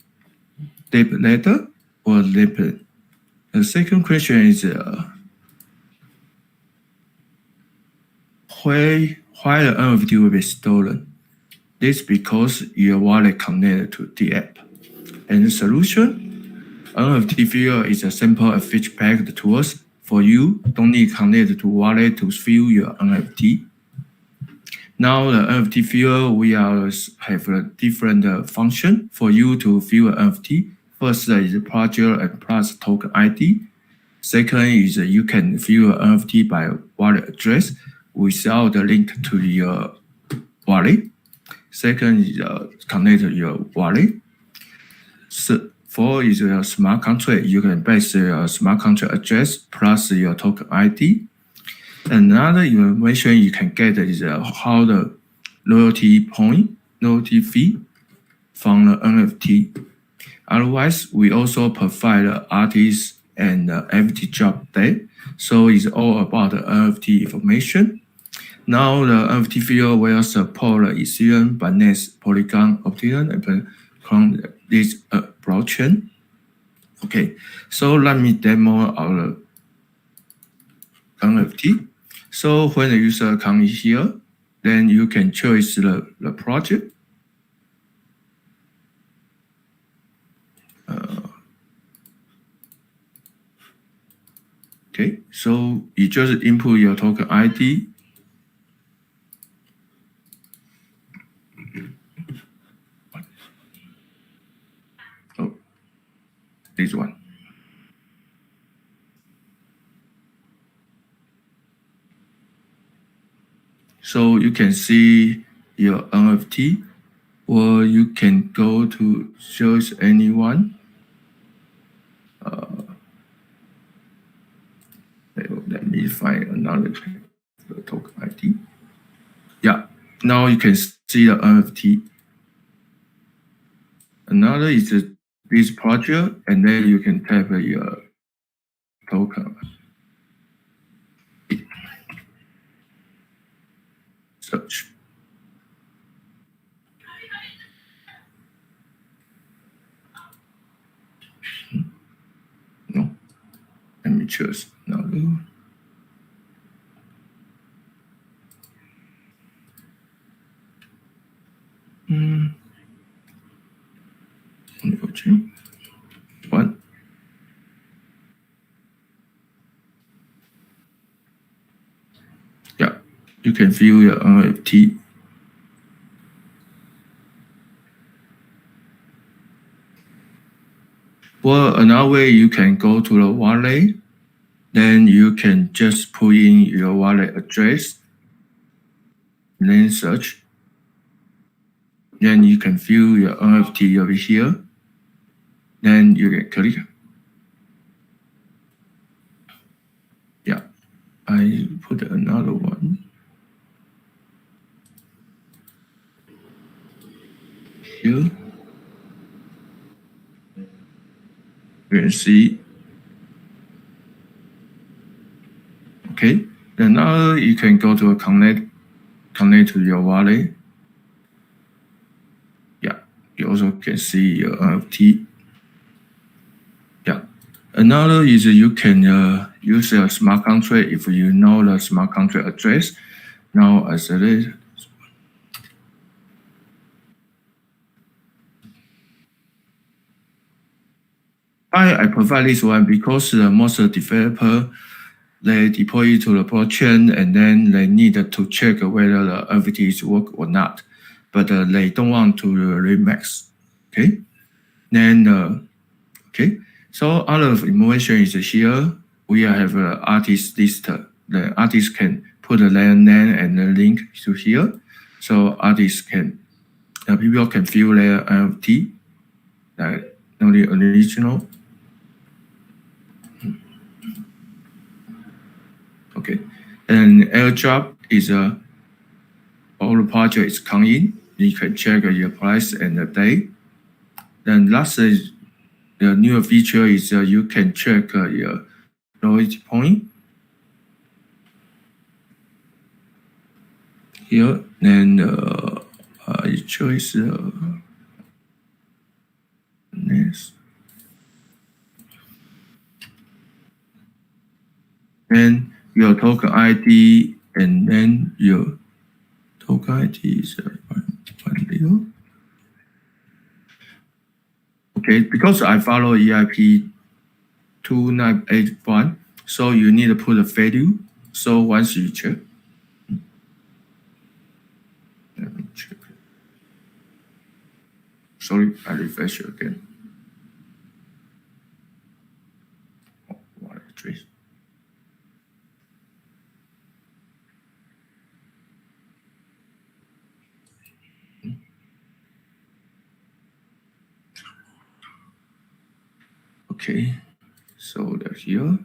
Speaker 3: Deep Letter, or Lippin? The second question is, why the NFT will be stolen? This because your wallet connected to the app. And the solution? NFT Viewer is a simple and feature-packed tools for you. Don't need connected to wallet to view your NFT. Now the NFT Viewer, we have a different function for you to view an NFT. First is project and plus token ID. Second is you can view an NFT by wallet address without the link to your wallet. Second is connect your wallet. Four is a smart contract. You can base your smart contract address plus your token ID. Another information you can get is how the loyalty fee from the NFT. Otherwise, we also provide artists and NFT drop date. So it's all about the NFT information. Now the NFT field will support Ethereum, Binance, Polygon, Optium, and this blockchain. Okay, so let me demo our NFT. So when the user comes here, then you can choose the project. Okay, so you just input your token ID. Oh, this one. So you can see your NFT, or you can go to choose anyone. Let me find another token ID. Yeah, now you can see the NFT. Another is this project, and then you can tap your token. Search. No, let me choose another. One. Yeah, you can view your NFT. Well, another way you can go to the wallet, then you can just put in your wallet address, then search. Then you can view your NFT over here. Then you can click. Yeah, I put another one here. You can see. Okay, then now you can go to a connect to your wallet. Yeah, you also can see your NFT. Yeah, another is you can use a smart contract if you know the smart contract address. Now I select. I provide this one because most developer they deploy it to the blockchain and then they need to check whether the NFT is work or not, but they don't want to remix. Okay, then okay. So other information is here. We have an artist list. The artist can put their name and the link to here, so artists can people can view their NFT, like the original. Okay, and airdrop is all the projects come in. You can check your price and the day. Then last is the new feature is you can check your loyalty point here. Then you choose next. Then your token ID, and then your token ID is 1 Okay, because I follow EIP 2981, so you need to put a value. So once you check, let me check. Sorry, I refresh again. Oh, what address? Okay, so that's here.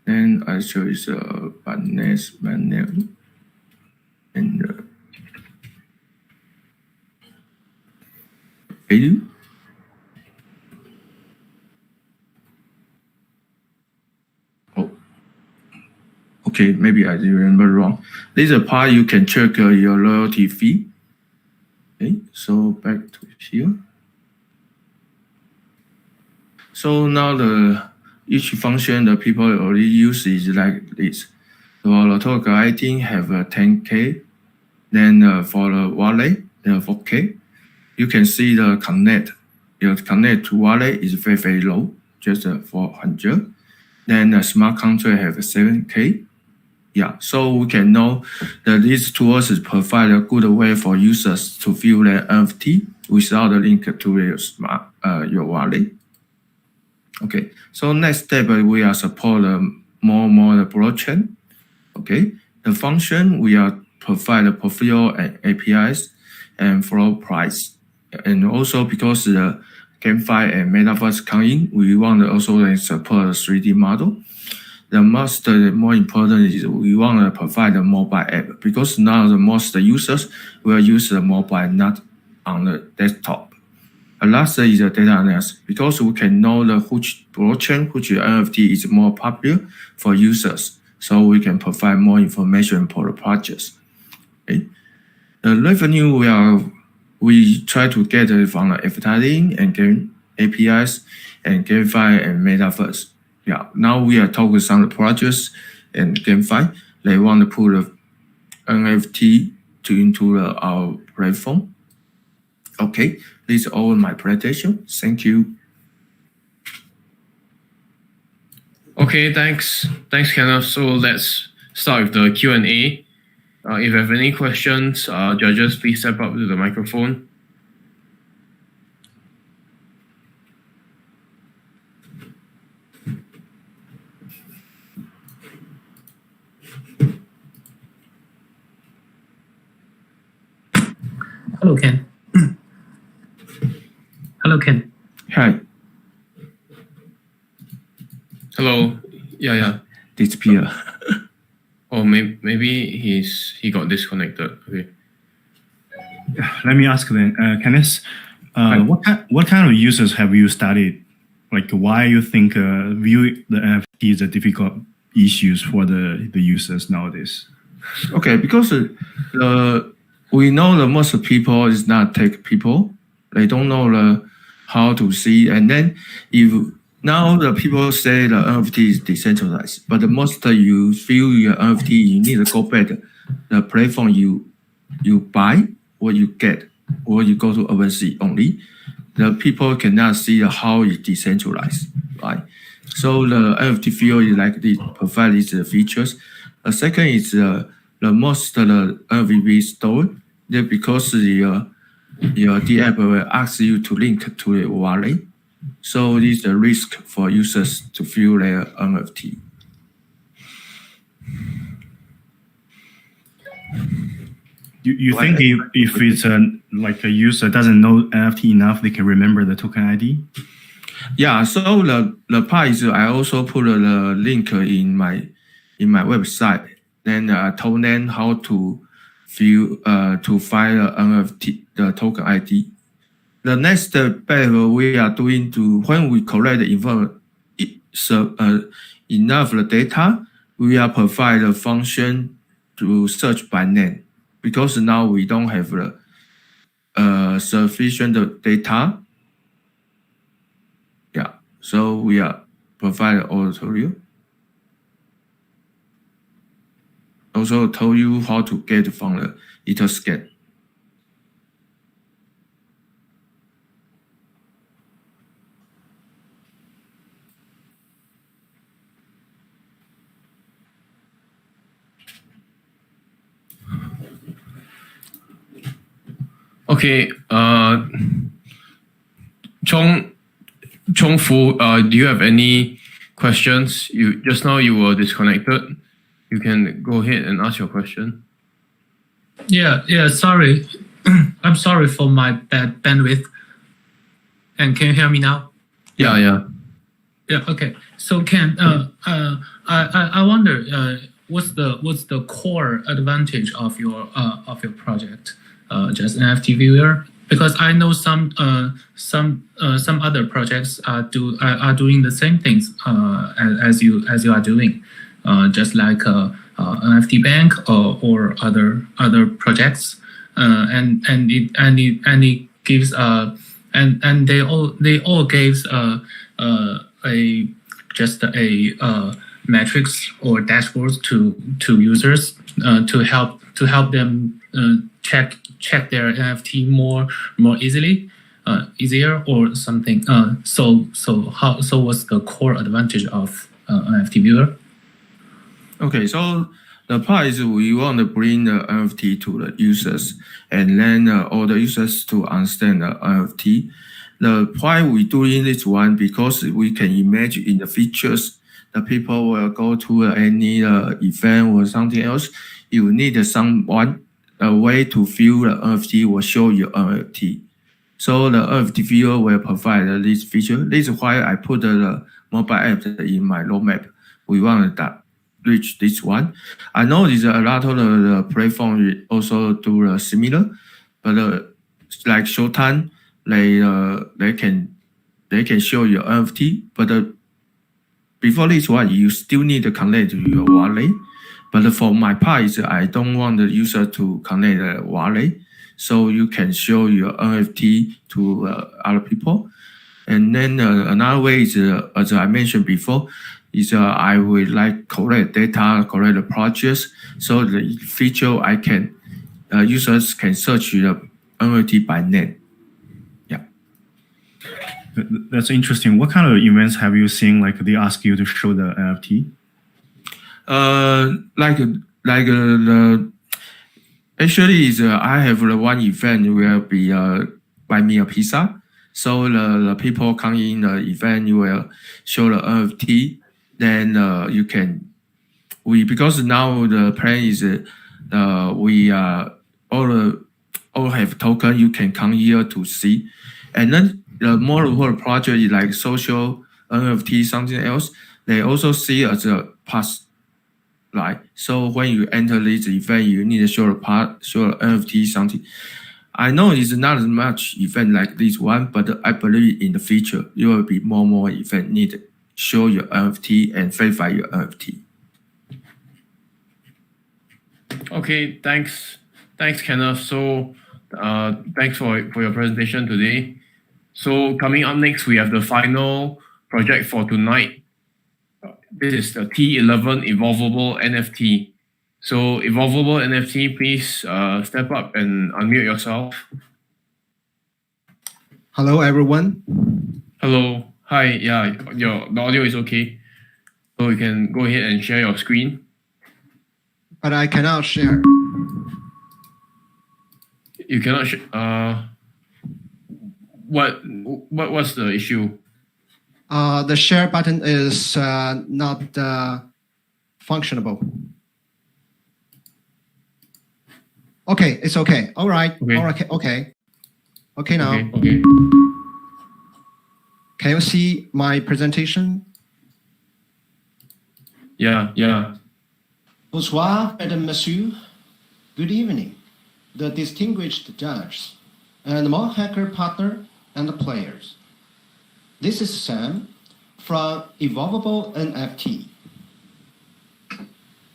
Speaker 3: Then I choose Vanessa Manuel and value. Oh, okay, maybe I remember wrong. This is a part you can check your loyalty fee. Okay, so back to here. So now each function the people already use is like this. For the token ID have 10K. Then for the wallet, 4K. You can see the connect. Your connect to wallet is very, very low, just 400. Then the smart contract have 7K. Yeah, so we can know that these tools provide a good way for users to view their NFT without a link to your wallet. Okay, so next step we are support more the blockchain. Okay, the function we are provide the portfolio and APIs and flow price, and also because the GameFi and Metaverse come in, we want to also support a 3D model. The more important is we want to provide a mobile app because now the most users will use the mobile, not on the desktop. Last is the data analysis because we can know which blockchain, which NFT is more popular for users, so we can provide more information for the projects. Okay. The revenue we try to get from the advertising and game APIs and GameFi and Metaverse. Yeah, now we are focused on the projects and GameFi. They want to put the NFT into our platform. Okay, this is all my presentation. Thank you.
Speaker 2: Okay, thanks, Kenneth. So let's start with the Q&A. If you have any questions, judges, please step up to the microphone.
Speaker 6: Hello, Ken. Hello, Ken.
Speaker 12: Hi,
Speaker 2: Hello. Yeah.
Speaker 12: disappear.
Speaker 2: Oh, maybe he got disconnected. Okay.
Speaker 10: Let me ask then, Kenneth, what kind of users have you studied? Like, why you think view the NFT is a difficult issues for the users nowadays?
Speaker 12: Okay, because we know that most people is not tech people. They don't know how to see. And then if now the people say the NFT is decentralized, but the most you feel your NFT, you need to go back the platform you buy or you get or you go to OpenSea only. The people cannot see how it's decentralized, right? So the NFT field is like this, provide these features. The second is the most the MVP store, because your DApp will ask you to link to the wallet. So this is a risk for users to feel their NFT.
Speaker 10: You think if it's like a user doesn't know NFT enough, they can remember the token ID?
Speaker 12: Yeah, so the part is I also put the link in my website. Then I told them how to find the NFT, the token ID. The next step we are doing when we collect enough data, we are provide a function to search by name, because now we don't have sufficient data. Yeah, so we are provide all to you. Also told you how to get from the Etherscan.
Speaker 2: Okay. Chong Fu, do you have any questions? Just now you were disconnected. You can go ahead and ask your question.
Speaker 6: Yeah. Sorry, I'm sorry for my bad bandwidth. And can you hear me now?
Speaker 2: Yeah.
Speaker 6: Yeah. Okay. So Ken, I wonder, what's the core advantage of your project, just NFT viewer? Because I know some other projects are doing the same things as you are doing, just like NFT Bank or other projects, and it gives and they all gives a metrics or dashboards to users to help them check their NFT more easily, easier or something. So what's the core advantage of NFT viewer?
Speaker 12: Okay, so the part is we want to bring the NFT to the users, and then all the users to understand the NFT. The why we doing this one, because we can imagine in the features the people will go to any event or something else. You need a way to view the NFT will show you NFT. So the NFT viewer will provide this feature. This is why I put the mobile app in my roadmap. We want to reach this one. I know there's a lot of the platform also do similar, but like Showtime, they can show you NFT, but before this one, you still need to connect to your wallet. But for my part, I don't want the user to connect the wallet, so you can show your NFT to other people. And then another way is, as I mentioned before, is I would like collect data, collect the projects, so the feature I can users can search the NFT by name. Yeah,
Speaker 10: that's interesting. What kind of events have you seen? Like they ask you to show the NFT?
Speaker 12: Actually is I have one event will be buy me a pizza. So the people come in the event, you will show the NFT. Then you can because now the plan is we all all have token, you can come here to see. And then the MoleHack project is like social NFT, something else. They also see as a pass, right? So when you enter this event, you need to show show NFT something. I know it's not as much event like this one, but I believe in the future there will be more event need to show your NFT and verify your NFT.
Speaker 2: Okay, thanks, Kenneth. So, thanks for your presentation today. So coming up next, we have the final project for tonight. This is the T11 Evolvable NFT. So Evolvable NFT, please step up and unmute yourself.
Speaker 13: Hello, everyone.
Speaker 2: Hello. Hi. Yeah, the audio is okay. So you can go ahead and share your screen.
Speaker 13: But I cannot share.
Speaker 2: You cannot. What's the issue?
Speaker 13: The share button is not functionable. Okay, it's okay. All right.
Speaker 2: Okay.
Speaker 13: All right. Okay. Okay now.
Speaker 2: Okay.
Speaker 13: Can you see my presentation?
Speaker 2: Yeah.
Speaker 13: Bonsoir, mesdames, messieurs. Good evening, the distinguished judges and MoleHacker partner and the players. This is Sam from Evolvable NFT.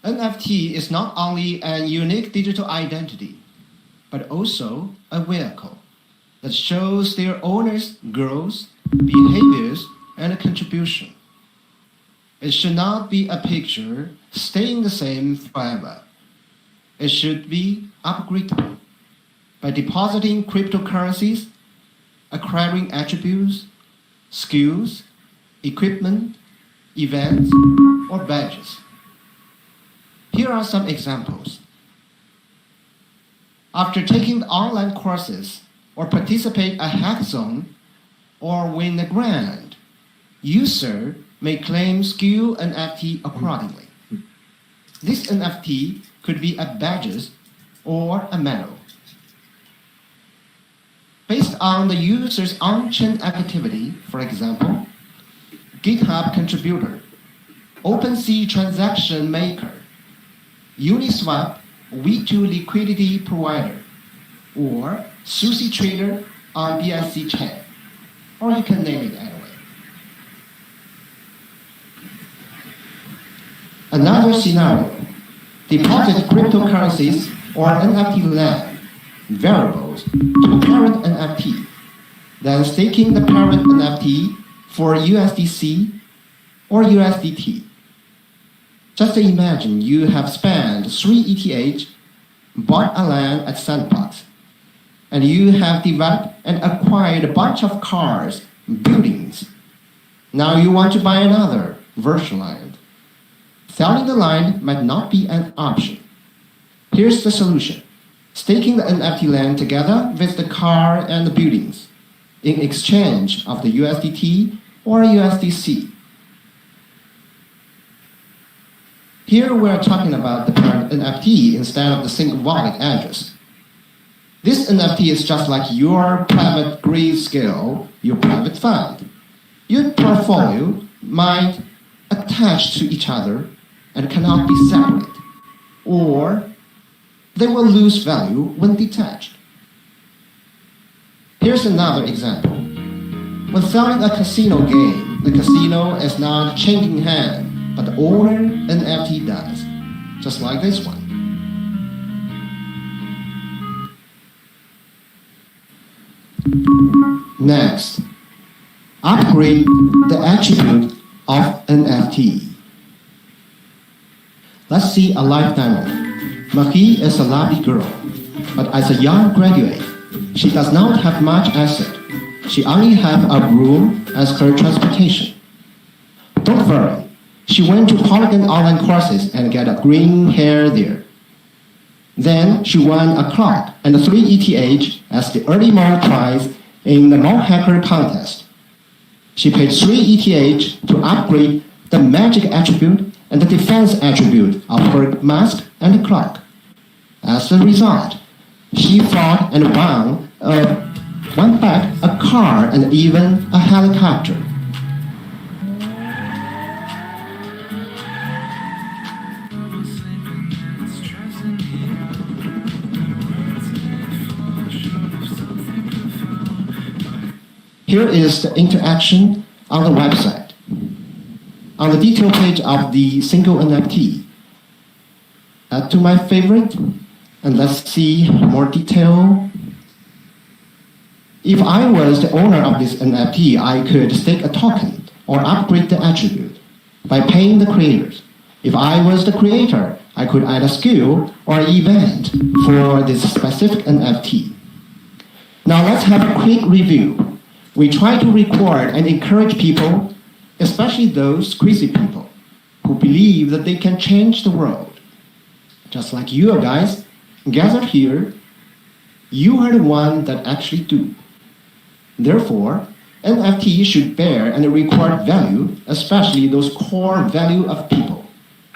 Speaker 13: NFT is not only a unique digital identity, but also a vehicle that shows their owners' growth, behaviors, and contribution. It should not be a picture staying the same forever. It should be upgradable by depositing cryptocurrencies, acquiring attributes, skills, equipment, events, or badges. Here are some examples. After taking the online courses or participate a hackathon or win a grant, user may claim skill NFT accordingly. This NFT could be a badge or a medal. Based on the user's on-chain activity, for example, GitHub contributor, OpenSea transaction maker, Uniswap V2 liquidity provider, or Sushi trader on BSC chain, or you can name it anyway. Another scenario, deposit cryptocurrencies or NFT land variables to parent NFT, then staking the parent NFT for USDC or USDT. Just imagine you have spent 3 ETH, bought a land at Sandbox, and you have developed and acquired a bunch of cars, buildings. Now you want to buy another virtual land. Selling the land might not be an option. Here's the solution. Staking the NFT land together with the car and the buildings in exchange of the USDT or USDC. Here we're talking about the parent NFT instead of the single wallet address. This NFT is just like your private grayscale, your private fund. Your portfolio might attach to each other and cannot be separate, or they will lose value when detached. Here's another example. When selling a casino game, the casino is not changing hands, but the owner NFT does, just like this one. Next, upgrade the attribute of NFT. Let's see a life demo. Marie is a lovely girl, but as a young graduate, she does not have much asset. She only has a room as her transportation. Don't worry, she went to Polygon online courses and got a green hair there. Then she won a clock and 3 ETH as the early mole prize in the MoleHacker contest. She paid 3 ETH to upgrade the magic attribute and the defense attribute of her mask and clock. As a result, He fought and won back a car and even a helicopter. Here is the interaction on the website. On the detail page of the single NFT, add to my favorite, and let's see more detail. If I was the owner of this NFT, I could stake a token or upgrade the attribute by paying the creators. If I was the creator, I could add a skill or event for this specific NFT. Now let's have a quick review. We try to record and encourage people, especially those crazy people who believe that they can change the world. Just like you guys gathered here, you are the one that actually do. Therefore, NFT should bear and record value, especially those core value of people,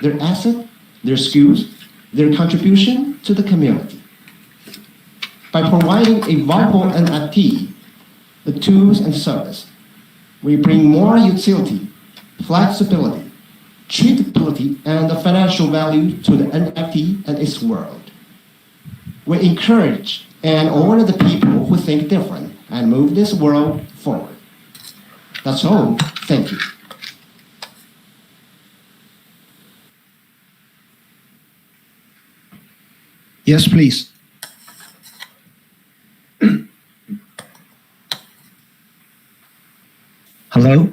Speaker 13: their asset, their skills, their contribution to the community. By providing a viable NFT, the tools and service, we bring more utility, flexibility, treatability, and the financial value to the NFT and its world. We encourage and honor the people who think different and move this world forward. That's all. Thank you. Yes, please. Hello?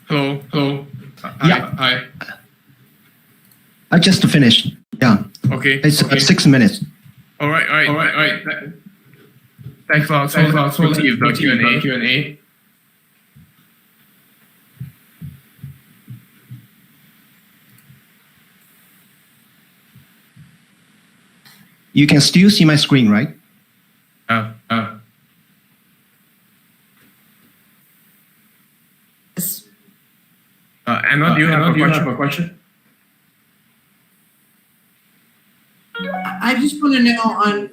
Speaker 2: Hello.
Speaker 13: Yeah.
Speaker 2: Hi.
Speaker 13: I just finished. Yeah.
Speaker 2: Okay.
Speaker 13: It's 6 minutes.
Speaker 2: All right. Thanks a lot. So leave the Q&A.
Speaker 13: You can still see my screen, right?
Speaker 2: Anna, do you have a question?
Speaker 14: I just want to know on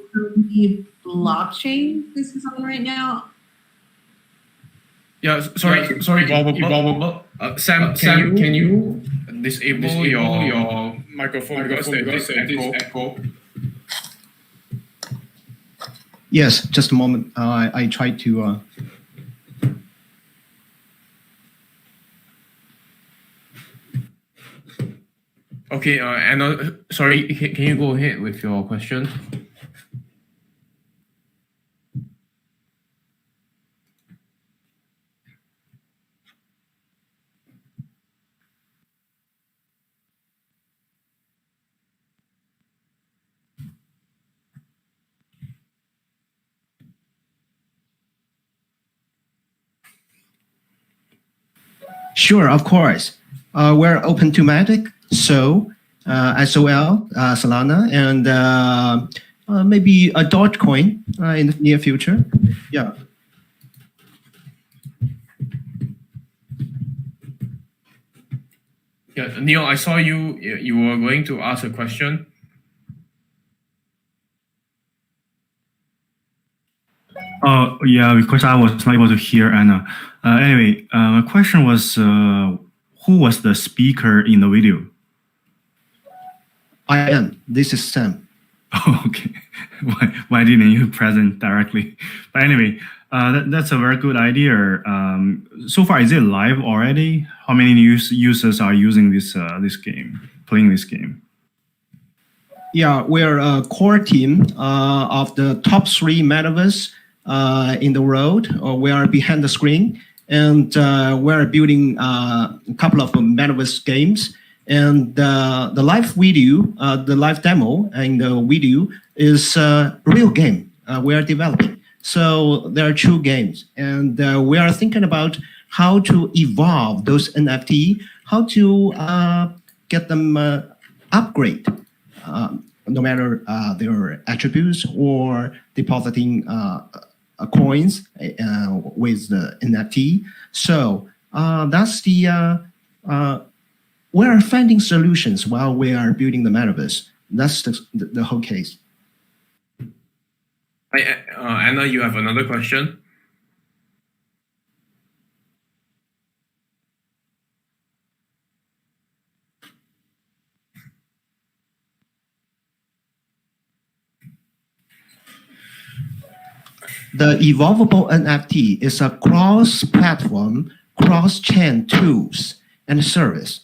Speaker 14: the blockchain this is on right now.
Speaker 2: Yeah, sorry. Sam, can you disable your microphone because there's echo?
Speaker 13: Yes, just a moment. I tried to.
Speaker 2: Okay, Anna, sorry, can you go ahead with your question?
Speaker 13: Sure, of course. We're open to Matic, SOL, Solana, and maybe a Dogecoin in the near future. Yeah.
Speaker 2: Yeah, Neil, I saw you were going to ask a question.
Speaker 10: Yeah, because I was not able to hear Anna. Anyway, my question was, who was the speaker in the video?
Speaker 13: I am. This is Sam.
Speaker 10: Oh, okay. Why didn't you present directly? But anyway, that's a very good idea. So far, is it live already? How many users are using this game, playing this game?
Speaker 13: Yeah, we're a core team of the top 3 metaverse in the world. We are behind the screen, and we're building a couple of metaverse games. And the live video, the live demo and the video is a real game we are developing. So there are 2 games, and we are thinking about how to evolve those NFT, how to get them upgrade, no matter their attributes or depositing coins with the NFT. So that's the we're finding solutions while we are building the metaverse. That's the whole case.
Speaker 2: Anna, you have another question?
Speaker 13: The evolvable NFT is a cross-platform, cross-chain tools and service.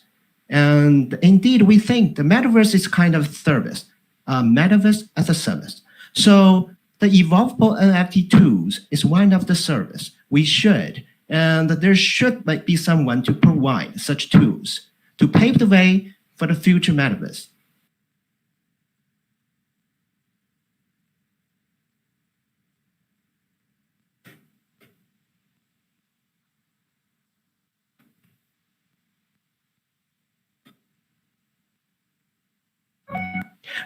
Speaker 13: And indeed, we think the metaverse is kind of service, metaverse as a service. So the evolvable NFT tools is one of the service we should, and there should might be someone to provide such tools to pave the way for the future metaverse.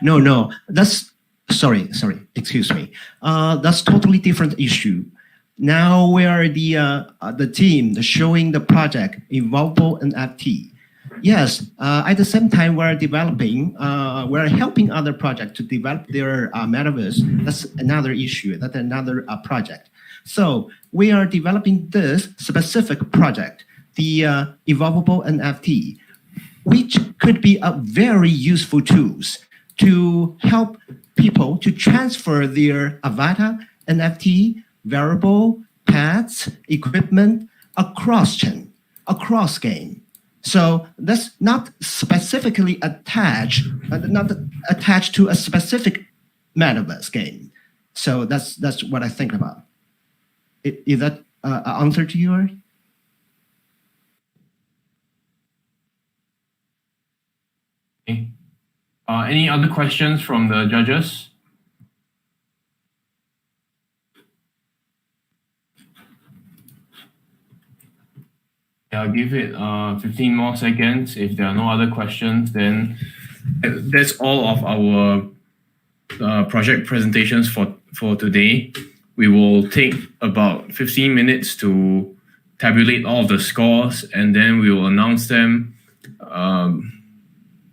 Speaker 13: No, that's sorry, excuse me. That's totally different issue. Now we are the team showing the project evolvable NFT. Yes, at the same time we're developing, we're helping other projects to develop their metaverse. That's another issue. That's another project. So we are developing this specific project, the evolvable NFT, which could be a very useful tools to help people to transfer their avatar, NFT, variable, pets, equipment across chain, across game. So that's not specifically attached, not attached to a specific metaverse game. So that's what I think about. Is that an answer to yours?
Speaker 2: Okay. Any other questions from the judges? Yeah, I'll give it 15 more seconds. If there are no other questions, then that's all of our project presentations for today. We will take about 15 minutes to tabulate all of the scores, and then we will announce them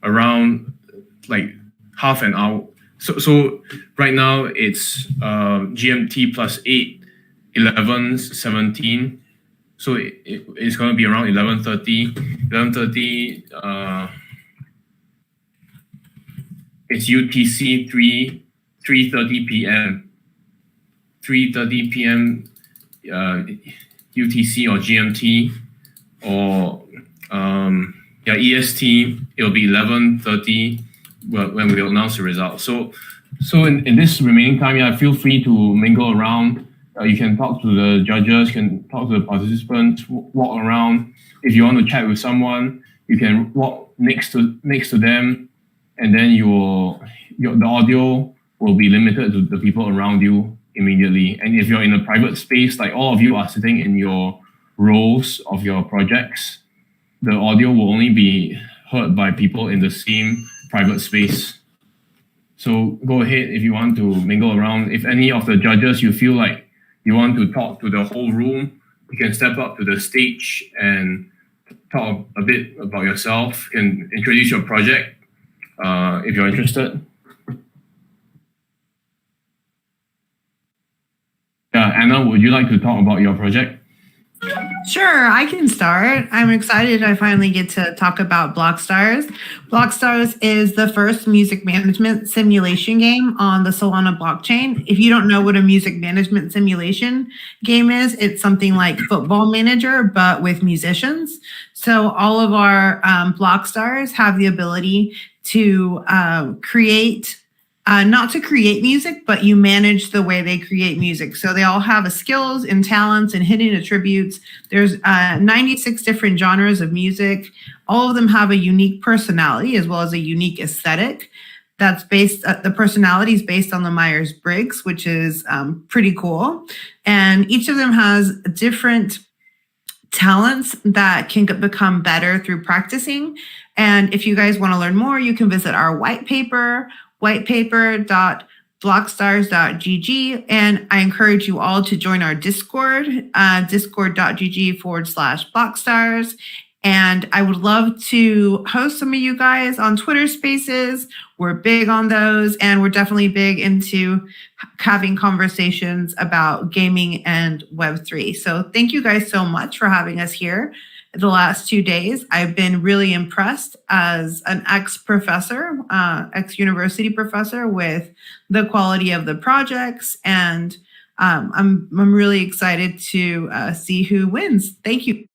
Speaker 2: around like half an hour. So right now it's GMT plus 8, 11, 17. So it's going to be around 11:30. 11:30. It's UTC 3:30 p.m. 3:30 p.m. UTC or GMT, or EST. It'll be 11:30 when we announce the results. So in this remaining time, feel free to mingle around. You can talk to the judges, can talk to the participants, walk around. If you want to chat with someone, you can walk next to them, and then the audio will be limited to the people around you immediately. And if you're in a private space, like all of you are sitting in your roles of your projects, the audio will only be heard by people in the same private space. So go ahead if you want to mingle around. If any of the judges you feel like you want to talk to the whole room, you can step up to the stage and talk a bit about yourself. You can introduce your project if you're interested. Anna, would you like to talk about your project?
Speaker 14: Sure, I can start. I'm excited I finally get to talk about BlockStars. BlockStars is the first music management simulation game on the Solana blockchain. If you don't know what a music management simulation game is, it's something like Football Manager, but with musicians. So all of our BlockStars have the ability to create not to create music, but you manage the way they create music. So they all have skills and talents and hidden attributes. There's 96 different genres of music. All of them have a unique personality as well as a unique aesthetic. That's based, the personality is based on the Myers-Briggs, which is pretty cool. And each of them has different talents that can become better through practicing. And if you guys want to learn more, you can visit our white paper, whitepaper.blockstars.gg. And I encourage you all to join our Discord, discord.gg/blockstars. And I would love to host some of you guys on Twitter Spaces. We're big on those, and we're definitely big into having conversations about gaming and Web3. So thank you guys so much for having us here the last 2 days. I've been really impressed as an ex-professor, ex-university professor, with the quality of the projects, and I'm really excited to see who wins. Thank you.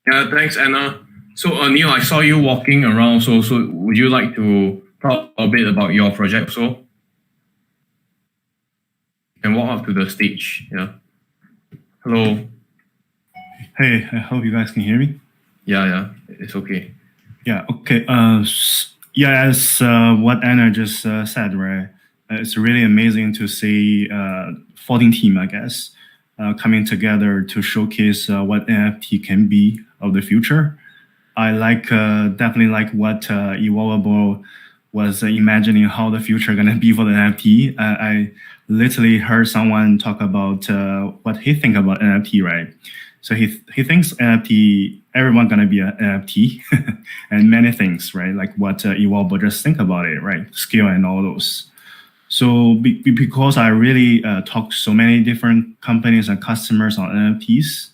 Speaker 2: Yeah, thanks, Anna. So, Neil, I saw you walking around. So would you like to talk a bit about your project? So, and walk up to the stage. Yeah. Hello.
Speaker 10: Hey, I hope you guys can hear me.
Speaker 2: Yeah, it's okay.
Speaker 10: Yeah, okay. Yeah, as what Anna just said, right? It's really amazing to see 14 team, I guess, coming together to showcase what NFT can be of the future. I definitely like what Evolvable was imagining how the future gonna be for the NFT. I literally heard someone talk about what he think about NFT, right? So he thinks NFT, everyone gonna be an NFT and many things, right? Like what Evolvable just think about it, right? Skill and all those. So because I really talked to so many different companies and customers on NFTs,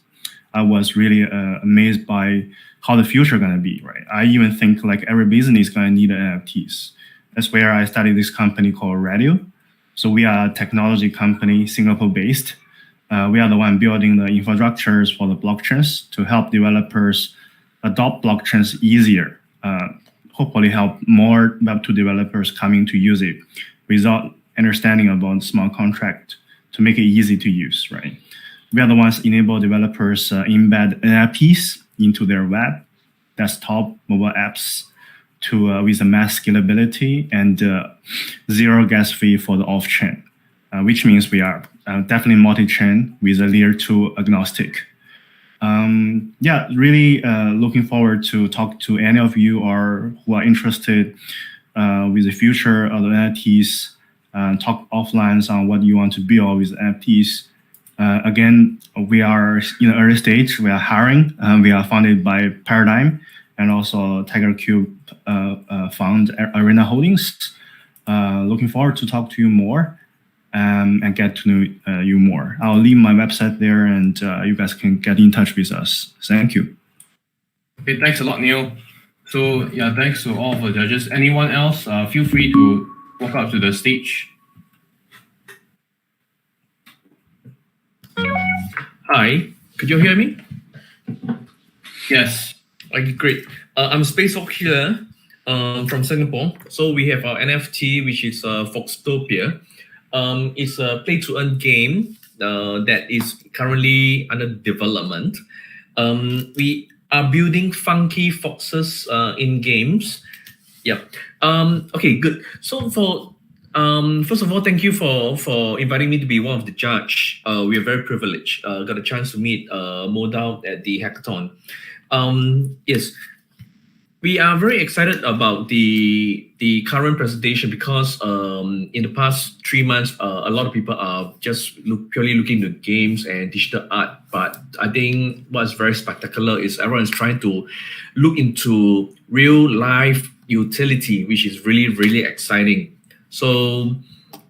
Speaker 10: I was really amazed by how the future gonna be, right? I even think like every business gonna need NFTs. That's where I started this company called Radio. So we are a technology company, Singapore-based. We are the one building the infrastructures for the blockchains to help developers adopt blockchains easier. Hopefully help more Web2 developers coming to use it without understanding about smart contract to make it easy to use, right? We are the ones enable developers embed NFTs into their web, desktop, mobile apps to with a mass scalability and zero gas fee for the off-chain, which means we are definitely multi-chain with a layer 2 agnostic. Yeah, really looking forward to talk to any of you who are interested with the future of the NFTs, talk offline on what you want to build with NFTs. Again, we are in the early stage. We are hiring. We are funded by Paradigm and also Tiger Cube fund Arena Holdings. Looking forward to talk to you more and get to know you more. I'll leave my website there, and you guys can get in touch with us. Thank you.
Speaker 2: Okay, thanks a lot, Neil. So yeah, thanks to all of the judges. Anyone else, feel free to walk up to the stage.
Speaker 15: Hi, could you hear me?
Speaker 2: Yes.
Speaker 15: Okay, great. I'm Spacewalk here from Singapore. So we have our NFT, which is Foxtopia. It's a play-to-earn game that is currently under development. We are building funky foxes in games. Yeah. Okay, good. So for first of all, thank you for inviting me to be one of the judge. We are very privileged. Got a chance to meet Moledao at the hackathon. Yes, we are very excited about the current presentation because in the past 3 months, a lot of people are just purely looking to games and digital art. But I think what's very spectacular is everyone's trying to look into real life utility, which is really, really exciting. So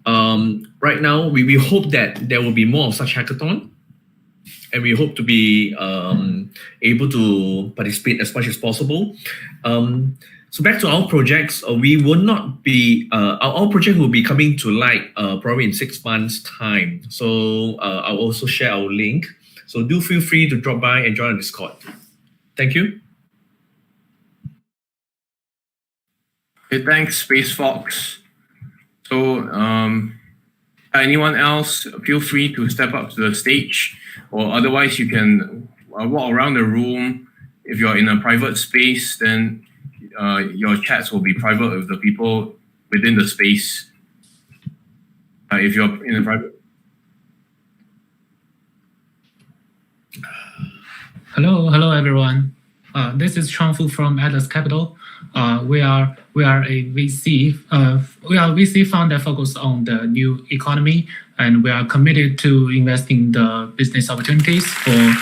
Speaker 15: right now, we hope that there will be more of such hackathon. And we hope to be able to participate as much as possible. So back to our projects, we will not be, our project will be coming to light probably in 6 months' time. So I'll also share our link. So do feel free to drop by and join our Discord. Thank you.
Speaker 2: Okay, thanks, Space Fox. So anyone else, feel free to step up to the stage. Or otherwise, you can walk around the room. If you're in a private space, then your chats will be private with the people within the space. If you're in a private.
Speaker 6: Hello, everyone. This is Changfu from Atlas Capital. We are a VC. We are a VC fund that focus on the new economy, and we are committed to investing the business opportunities for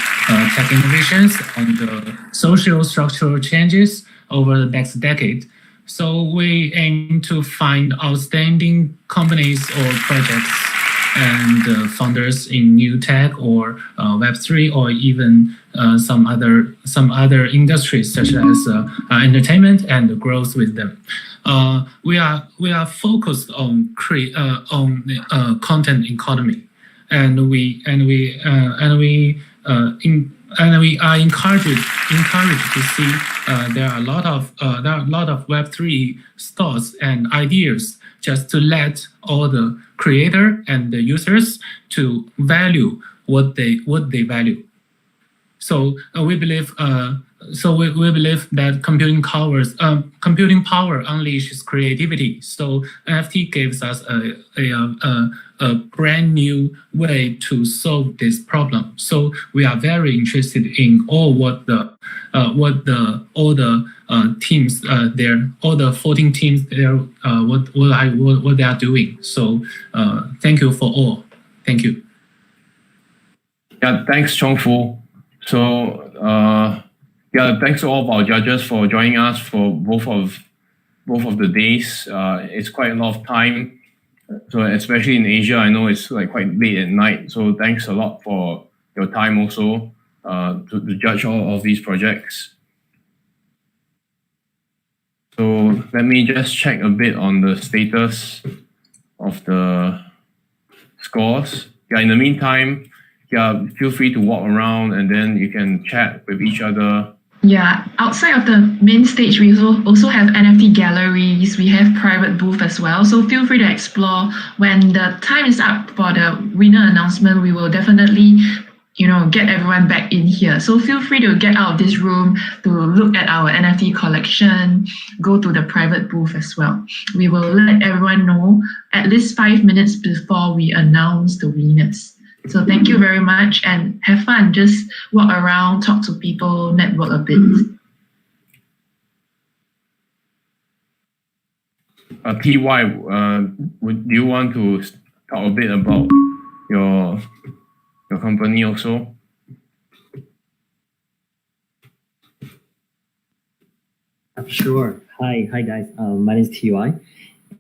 Speaker 6: tech innovations and the social structural changes over the next decade. So we aim to find outstanding companies or projects and founders in new tech or Web3 or even some other industries such as entertainment and growth with them. We are focused on content economy, and we are encouraged to see there are a lot of Web3 thoughts and ideas just to let all the creator and the users to value what they value. So we believe that computing power unleashes creativity. So NFT gives us a brand new way to solve this problem. So we are very interested in all the teams there, all the 14 teams there, what they are doing. So thank you for all. Thank you.
Speaker 2: Yeah, thanks, Chongfu. So thanks to all of our judges for joining us for both of the days. It's quite a lot of time. So especially in Asia, I know it's like quite late at night. So thanks a lot for your time also to judge all of these projects. So let me just check a bit on the status of the scores. Yeah, in the meantime, feel free to walk around and then you can chat with each other.
Speaker 16: Yeah, outside of the main stage, we also have NFT galleries. We have private booth as well. So feel free to explore. When the time is up for the winner announcement, we will definitely, get everyone back in here. So feel free to get out of this room to look at our NFT collection, go to the private booth as well. We will let everyone know at least 5 minutes before we announce the winners. So thank you very much and have fun. Just walk around, talk to people, network a bit.
Speaker 2: TY, do you want to talk a bit about your company also?
Speaker 4: Sure. Hi guys. My name is TY.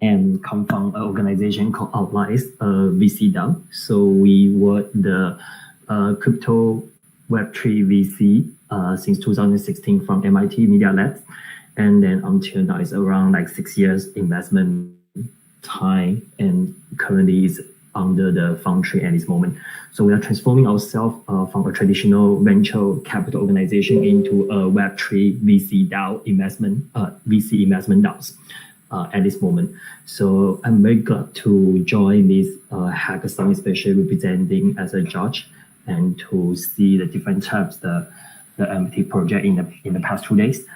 Speaker 4: And come from an organization called Outliers, VC DAO. So we were the crypto Web3 VC since 2016 from MIT Media Labs. And then until now, it's around like 6 years investment time and currently is under the Foundry at this moment. So we are transforming ourselves from a traditional venture capital organization into a Web3 VC DAO VC investment DAOs. At this moment. So I'm very glad to join this hackathon, especially representing as a judge and to see the different types, the NFT project in the past 2 days.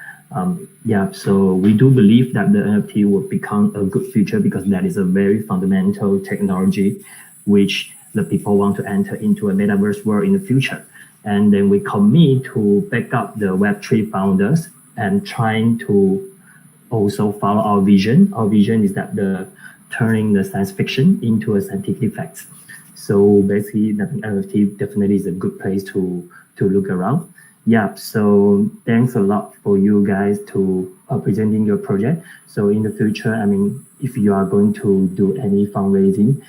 Speaker 4: So we do believe that the NFT will become a good future because that is a very fundamental technology which the people want to enter into a metaverse world in the future. And then we commit to back up the Web3 founders and trying to also follow our vision. Our vision is that turning the science fiction into a scientific fact. So basically, NFT definitely is a good place to look around. So thanks a lot for you guys to presenting your project. So in the future, if you are going to do any fundraising,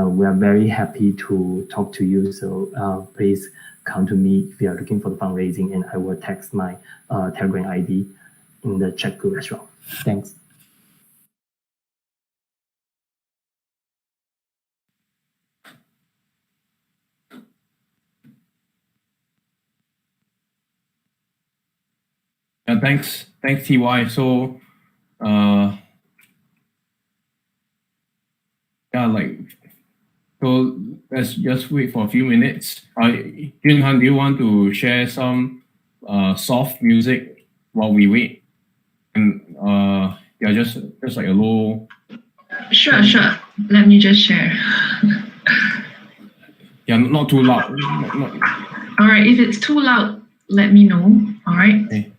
Speaker 4: we are very happy to talk to you. So please come to me if you are looking for the fundraising, and I will text my Telegram ID in the chat group as well. Thanks.
Speaker 2: Thanks TY. So so let's just wait for a few minutes. Junhan, do you want to share some soft music while we wait? And just like a low.
Speaker 16: Sure. Let me just share.
Speaker 2: Not too loud.
Speaker 16: All right, if it's too loud, let me know. All right.
Speaker 2: Okay.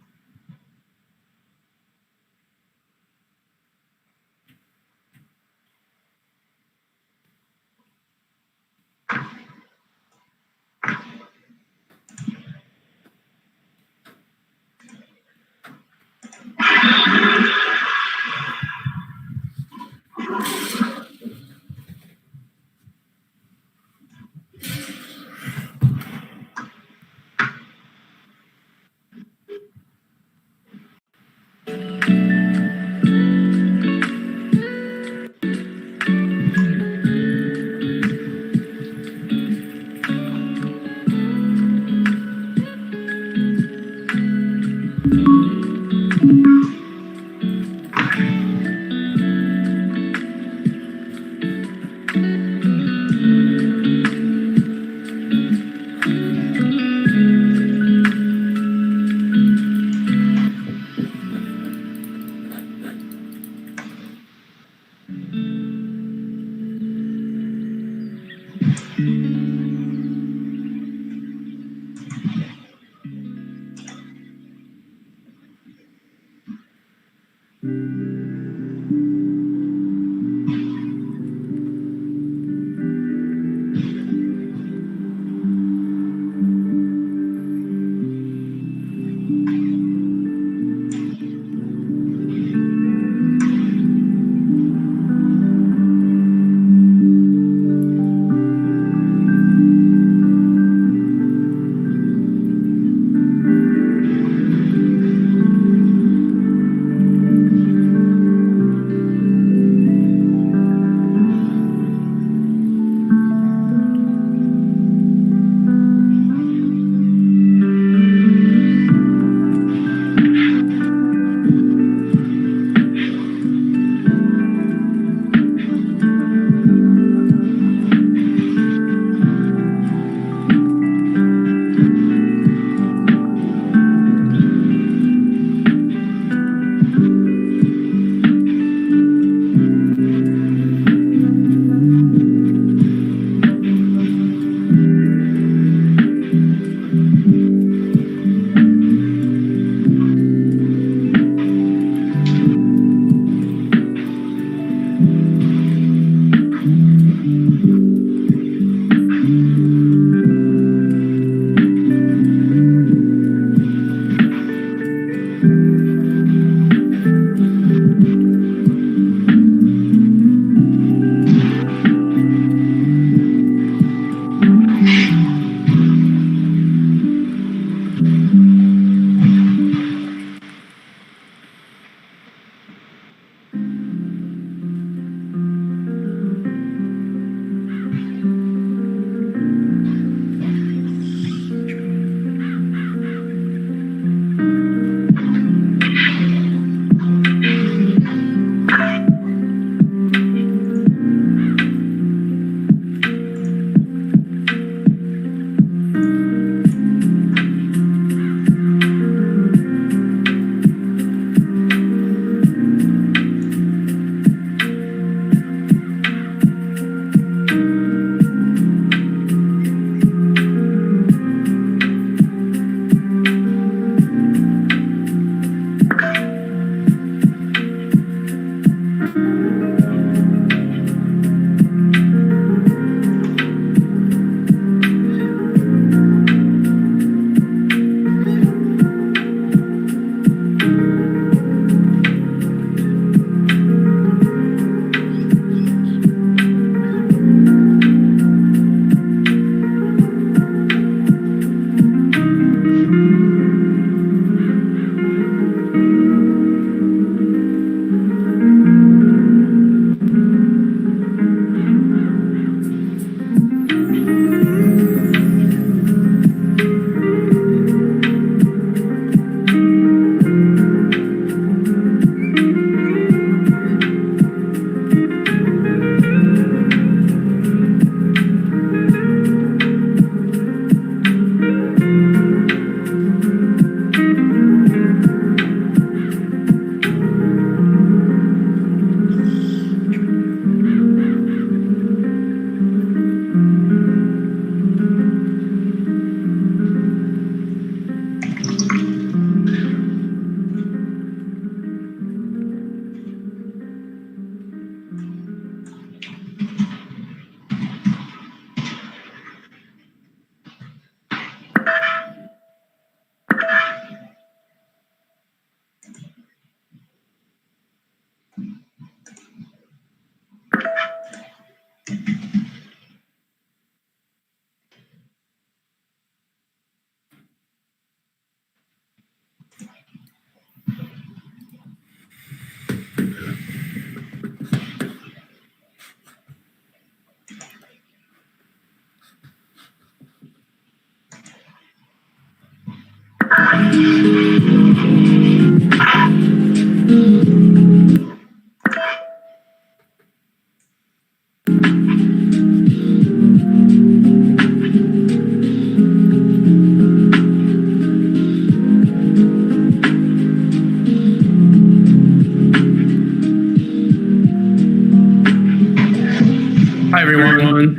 Speaker 2: Hi everyone.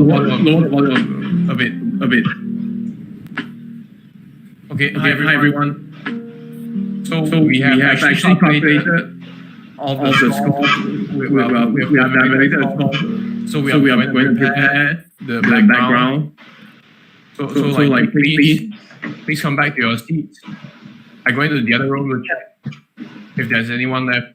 Speaker 2: Lower the volume a bit. Okay. Hi everyone. So we have actually calculated all the scores. We have calculated the score. So we are going to prepare the background. So like please come back to your seats. I'm going to the other room to check if there's anyone left.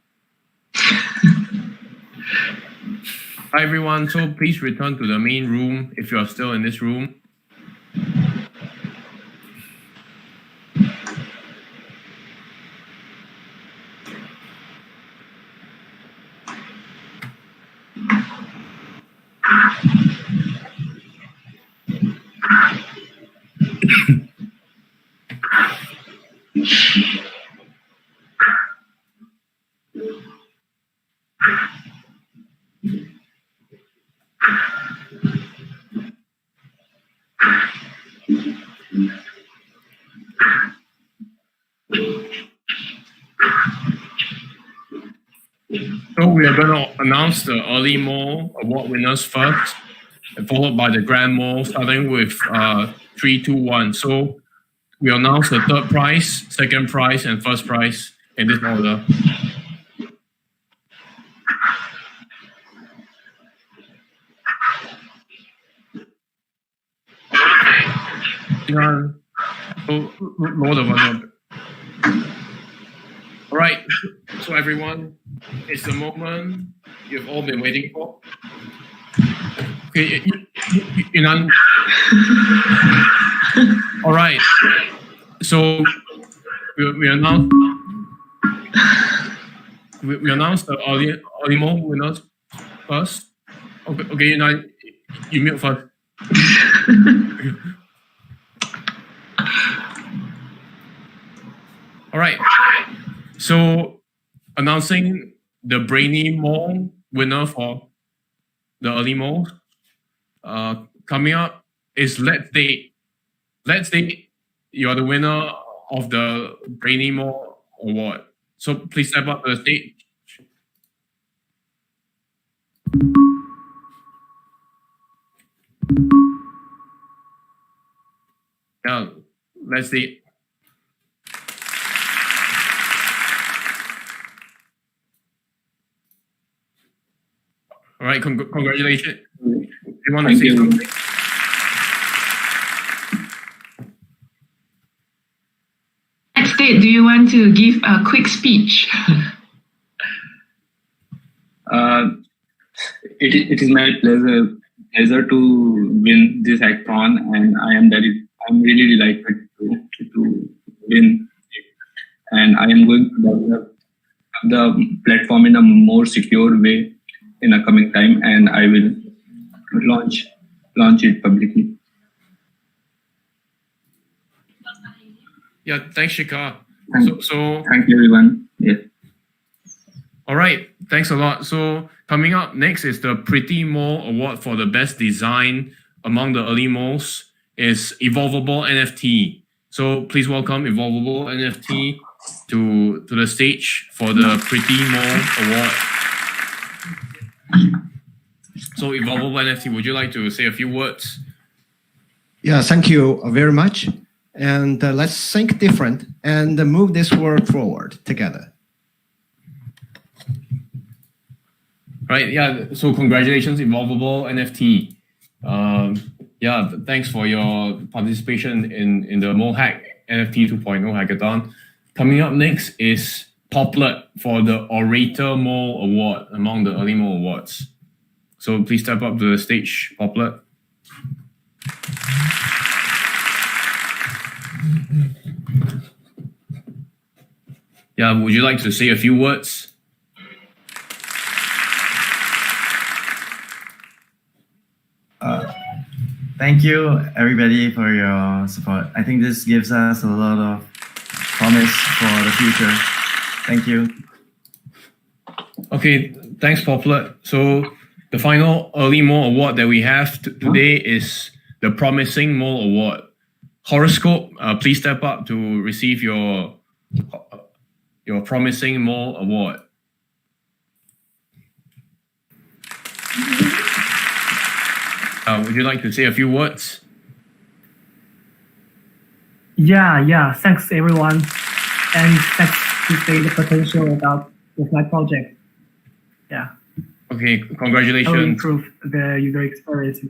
Speaker 2: Hi everyone, so please return to the main room if you are still in this room. So we are going to announce the early mole award winners first, and followed by the grand mole, starting with 3, 2, 1. So we announce the third prize, second prize, and first prize in this order. So lower the volume. All right, so everyone, it's the moment you've all been waiting for. Okay, all right, so we announce the early mole winners first. Okay, you mute first. All right. So, announcing the Brainy Mole winner for the early mole. Coming up is Let's Date. Let's Date, you're the winner of the Brainy Mole award. So please step up to the stage. Yeah, Let's Date. All right, congratulations. You want to say something?
Speaker 16: Next date, do you want to give a quick speech?
Speaker 3: It is my pleasure to win this hackathon, and I'm really delighted to win it. And I am going to develop the platform in a more secure way in a coming time, and I will launch it publicly.
Speaker 2: Yeah, thanks, Shikha. So
Speaker 3: thank you, everyone. Yeah.
Speaker 2: All right, thanks a lot. So coming up next is the Pretty Mole Award for the best design among the early moles is Evolvable NFT. So please welcome Evolvable NFT to the stage for the Pretty Mole Award. So Evolvable NFT, would you like to say a few words?
Speaker 13: Yeah, thank you very much. And let's think different and move this world forward together.
Speaker 2: Right, yeah, so congratulations, Evolvable NFT. Yeah, thanks for your participation in the MoleHack NFT 2.0 Hackathon. Coming up next is Poplet for the Orator Mole Award among the early Mole Awards. So please step up to the stage, Poplet. Yeah, would you like to say a few words?
Speaker 7: Thank you, everybody, for your support. I think this gives us a lot of promise for the future. Thank you.
Speaker 2: Okay, thanks, Poplet. So the final early Mole Award that we have today is the Promising Mole Award. Horoscope, please step up to receive your Promising Mole Award. Would you like to say a few words?
Speaker 11: Yeah. Thanks, everyone. And thanks to say the potential with my project. Yeah.
Speaker 2: Okay, congratulations.
Speaker 11: I will improve the user experience.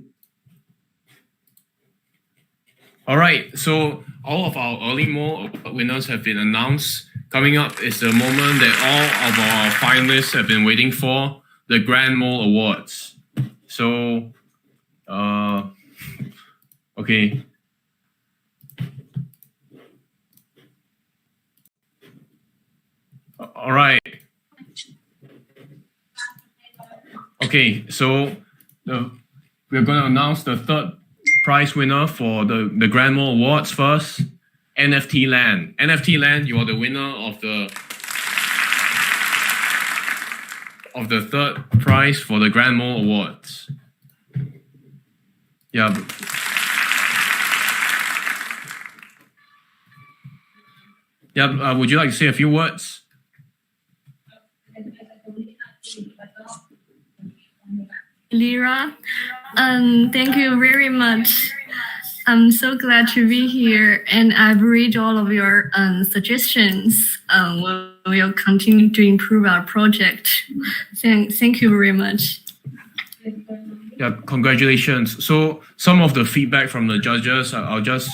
Speaker 2: All right, so all of our early Mole winners have been announced. Coming up is the moment that all of our finalists have been waiting for, the Grand Mole Awards. So, okay. All right. Okay, so we're going to announce the third prize winner for the Grand Mole Awards first. NFT Land. NFT Land, you are the winner of the third prize for the Grand Mole Awards. Yeah. Yeah, would you like to say a few words?
Speaker 17: Lira, thank you very much. I'm so glad to be here, and I've read all of your suggestions. We'll continue to improve our project. Thank you very much.
Speaker 2: Yeah, congratulations. So some of the feedback from the judges, I'll just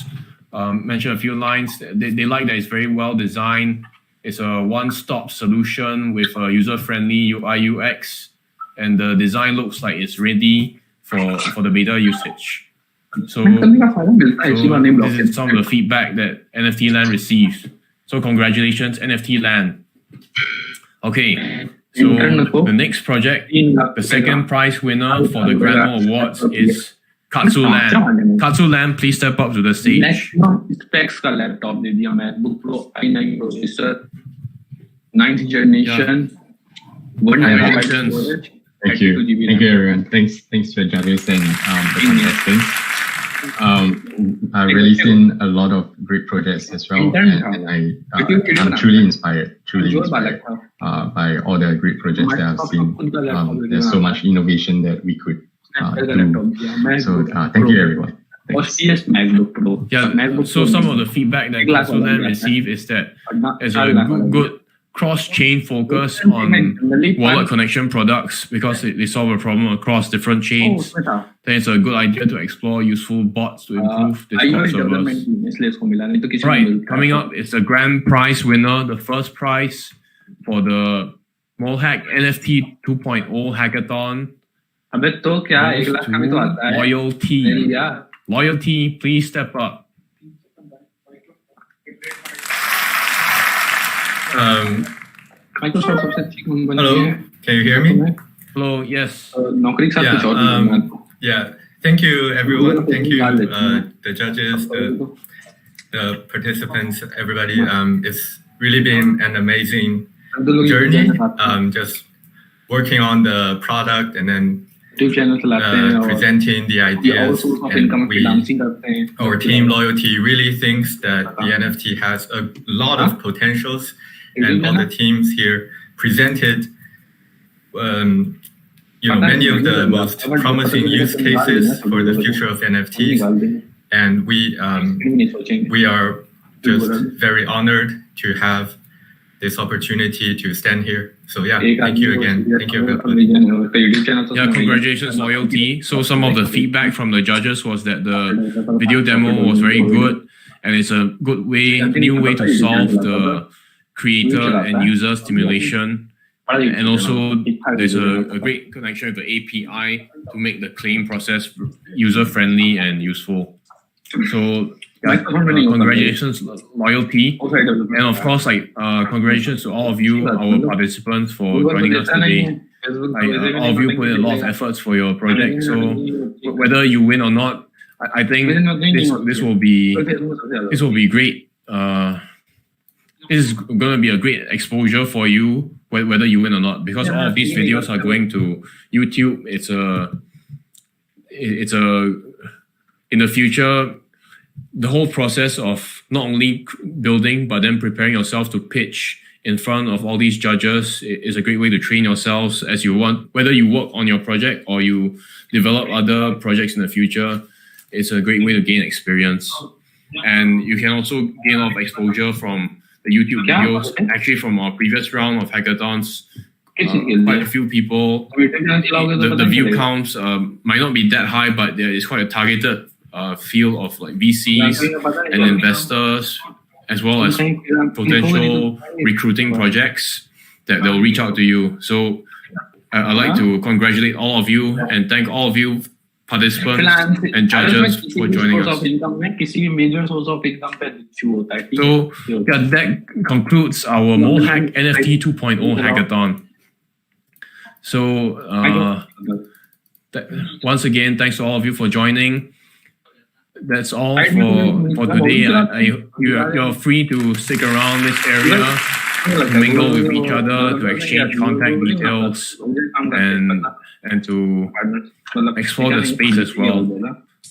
Speaker 2: mention a few lines. They like that it's very well designed. It's a one-stop solution with a user-friendly UI UX, and the design looks like it's ready for the beta usage. So this is some of the feedback that NFT Land receives. So congratulations, NFT Land. Okay, so the next project, the second prize winner for the Grand Mole Awards is Katsu Land. Katsu Land, please step up to the stage.
Speaker 3: Specs का laptop दे दिया MacBook Pro i9 processor 9th generation.
Speaker 18: Thank you everyone. Thanks to the judges and the contestants. I've really seen a lot of great projects as well, and I'm truly inspired by all the great projects that I've seen. There's so much innovation that we could do. So thank you everyone.
Speaker 2: Yeah, so some of the feedback that Katsu Land received is that there's a good cross-chain focus on wallet connection products because they solve a problem across different chains. Then it's a good idea to explore useful bots to improve Discord servers. Right, coming up is the grand prize winner, the first prize for the MoleHack NFT 2.0 Hackathon. Loyalty. Loyalty, please step up.
Speaker 19: Hello, can you hear me?
Speaker 2: Hello, yes.
Speaker 19: Yeah, thank you everyone. Thank you the judges, the participants, everybody. It's really been an amazing journey. Just working on the product and then presenting the ideas. And our team Loyalty really thinks that the NFT has a lot of potentials, and all the teams here presented many of the most promising use cases for the future of NFTs, and we are just very honored to have this opportunity to stand here. So yeah, thank you again. Thank you everybody.
Speaker 2: Yeah, congratulations, Loyalty. So some of the feedback from the judges was that the video demo was very good, and it's a good way, new way to solve the creator and user stimulation. And also, there's a great connection with the API to make the claim process user-friendly and useful. So, congratulations, loyalty, and of course, congratulations to all of you, our participants, for joining us today. All of you put in a lot of efforts for your project. So, whether you win or not, I think this will be great. This is going to be a great exposure for you, whether you win or not, because all of these videos are going to YouTube. It's in the future, the whole process of not only building, but then preparing yourself to pitch in front of all these judges is a great way to train yourselves as you want, whether you work on your project or you develop other projects in the future. It's a great way to gain experience. And you can also gain a lot of exposure from the YouTube videos. Actually, from our previous round of hackathons, quite a few people, the view counts might not be that high, but there is quite a targeted field of like VCs and investors, as well as potential recruiting projects that they'll reach out to you. So I'd like to congratulate all of you and thank all of you participants and judges for joining us. So that concludes our MoleHack NFT 2.0 hackathon. So once again, thanks to all of you for joining. That's all for today. You're free to stick around this area, to mingle with each other, to exchange contact details, and to explore the space as well.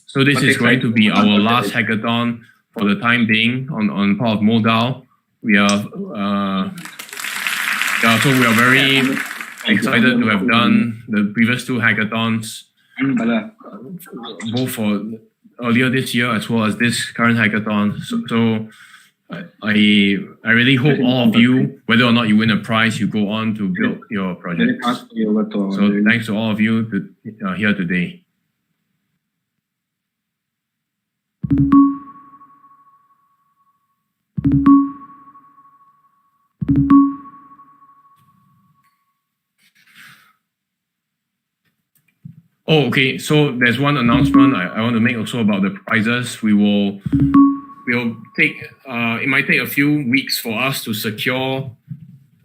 Speaker 2: So this is going to be our last hackathon for the time being on part of Moledao. We are very excited to have done the previous two hackathons, both for earlier this year as well as this current hackathon. So I really hope all of you, whether or not you win a prize, you go on to build your projects. So thanks to all of you here today. Oh, okay. So there's one announcement I want to make also about the prizes. We'll take. It might take a few weeks for us to secure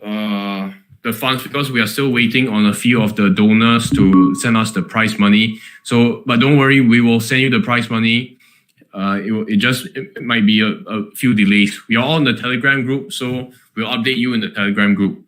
Speaker 2: the funds because we are still waiting on a few of the donors to send us the prize money. So, but don't worry, we will send you the prize money. It might be a few delays. We are all in the Telegram group, so we'll update you in the Telegram group.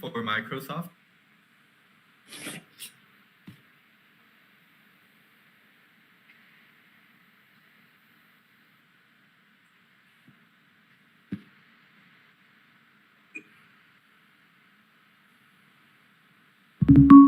Speaker 19: For Microsoft.
Speaker 13: you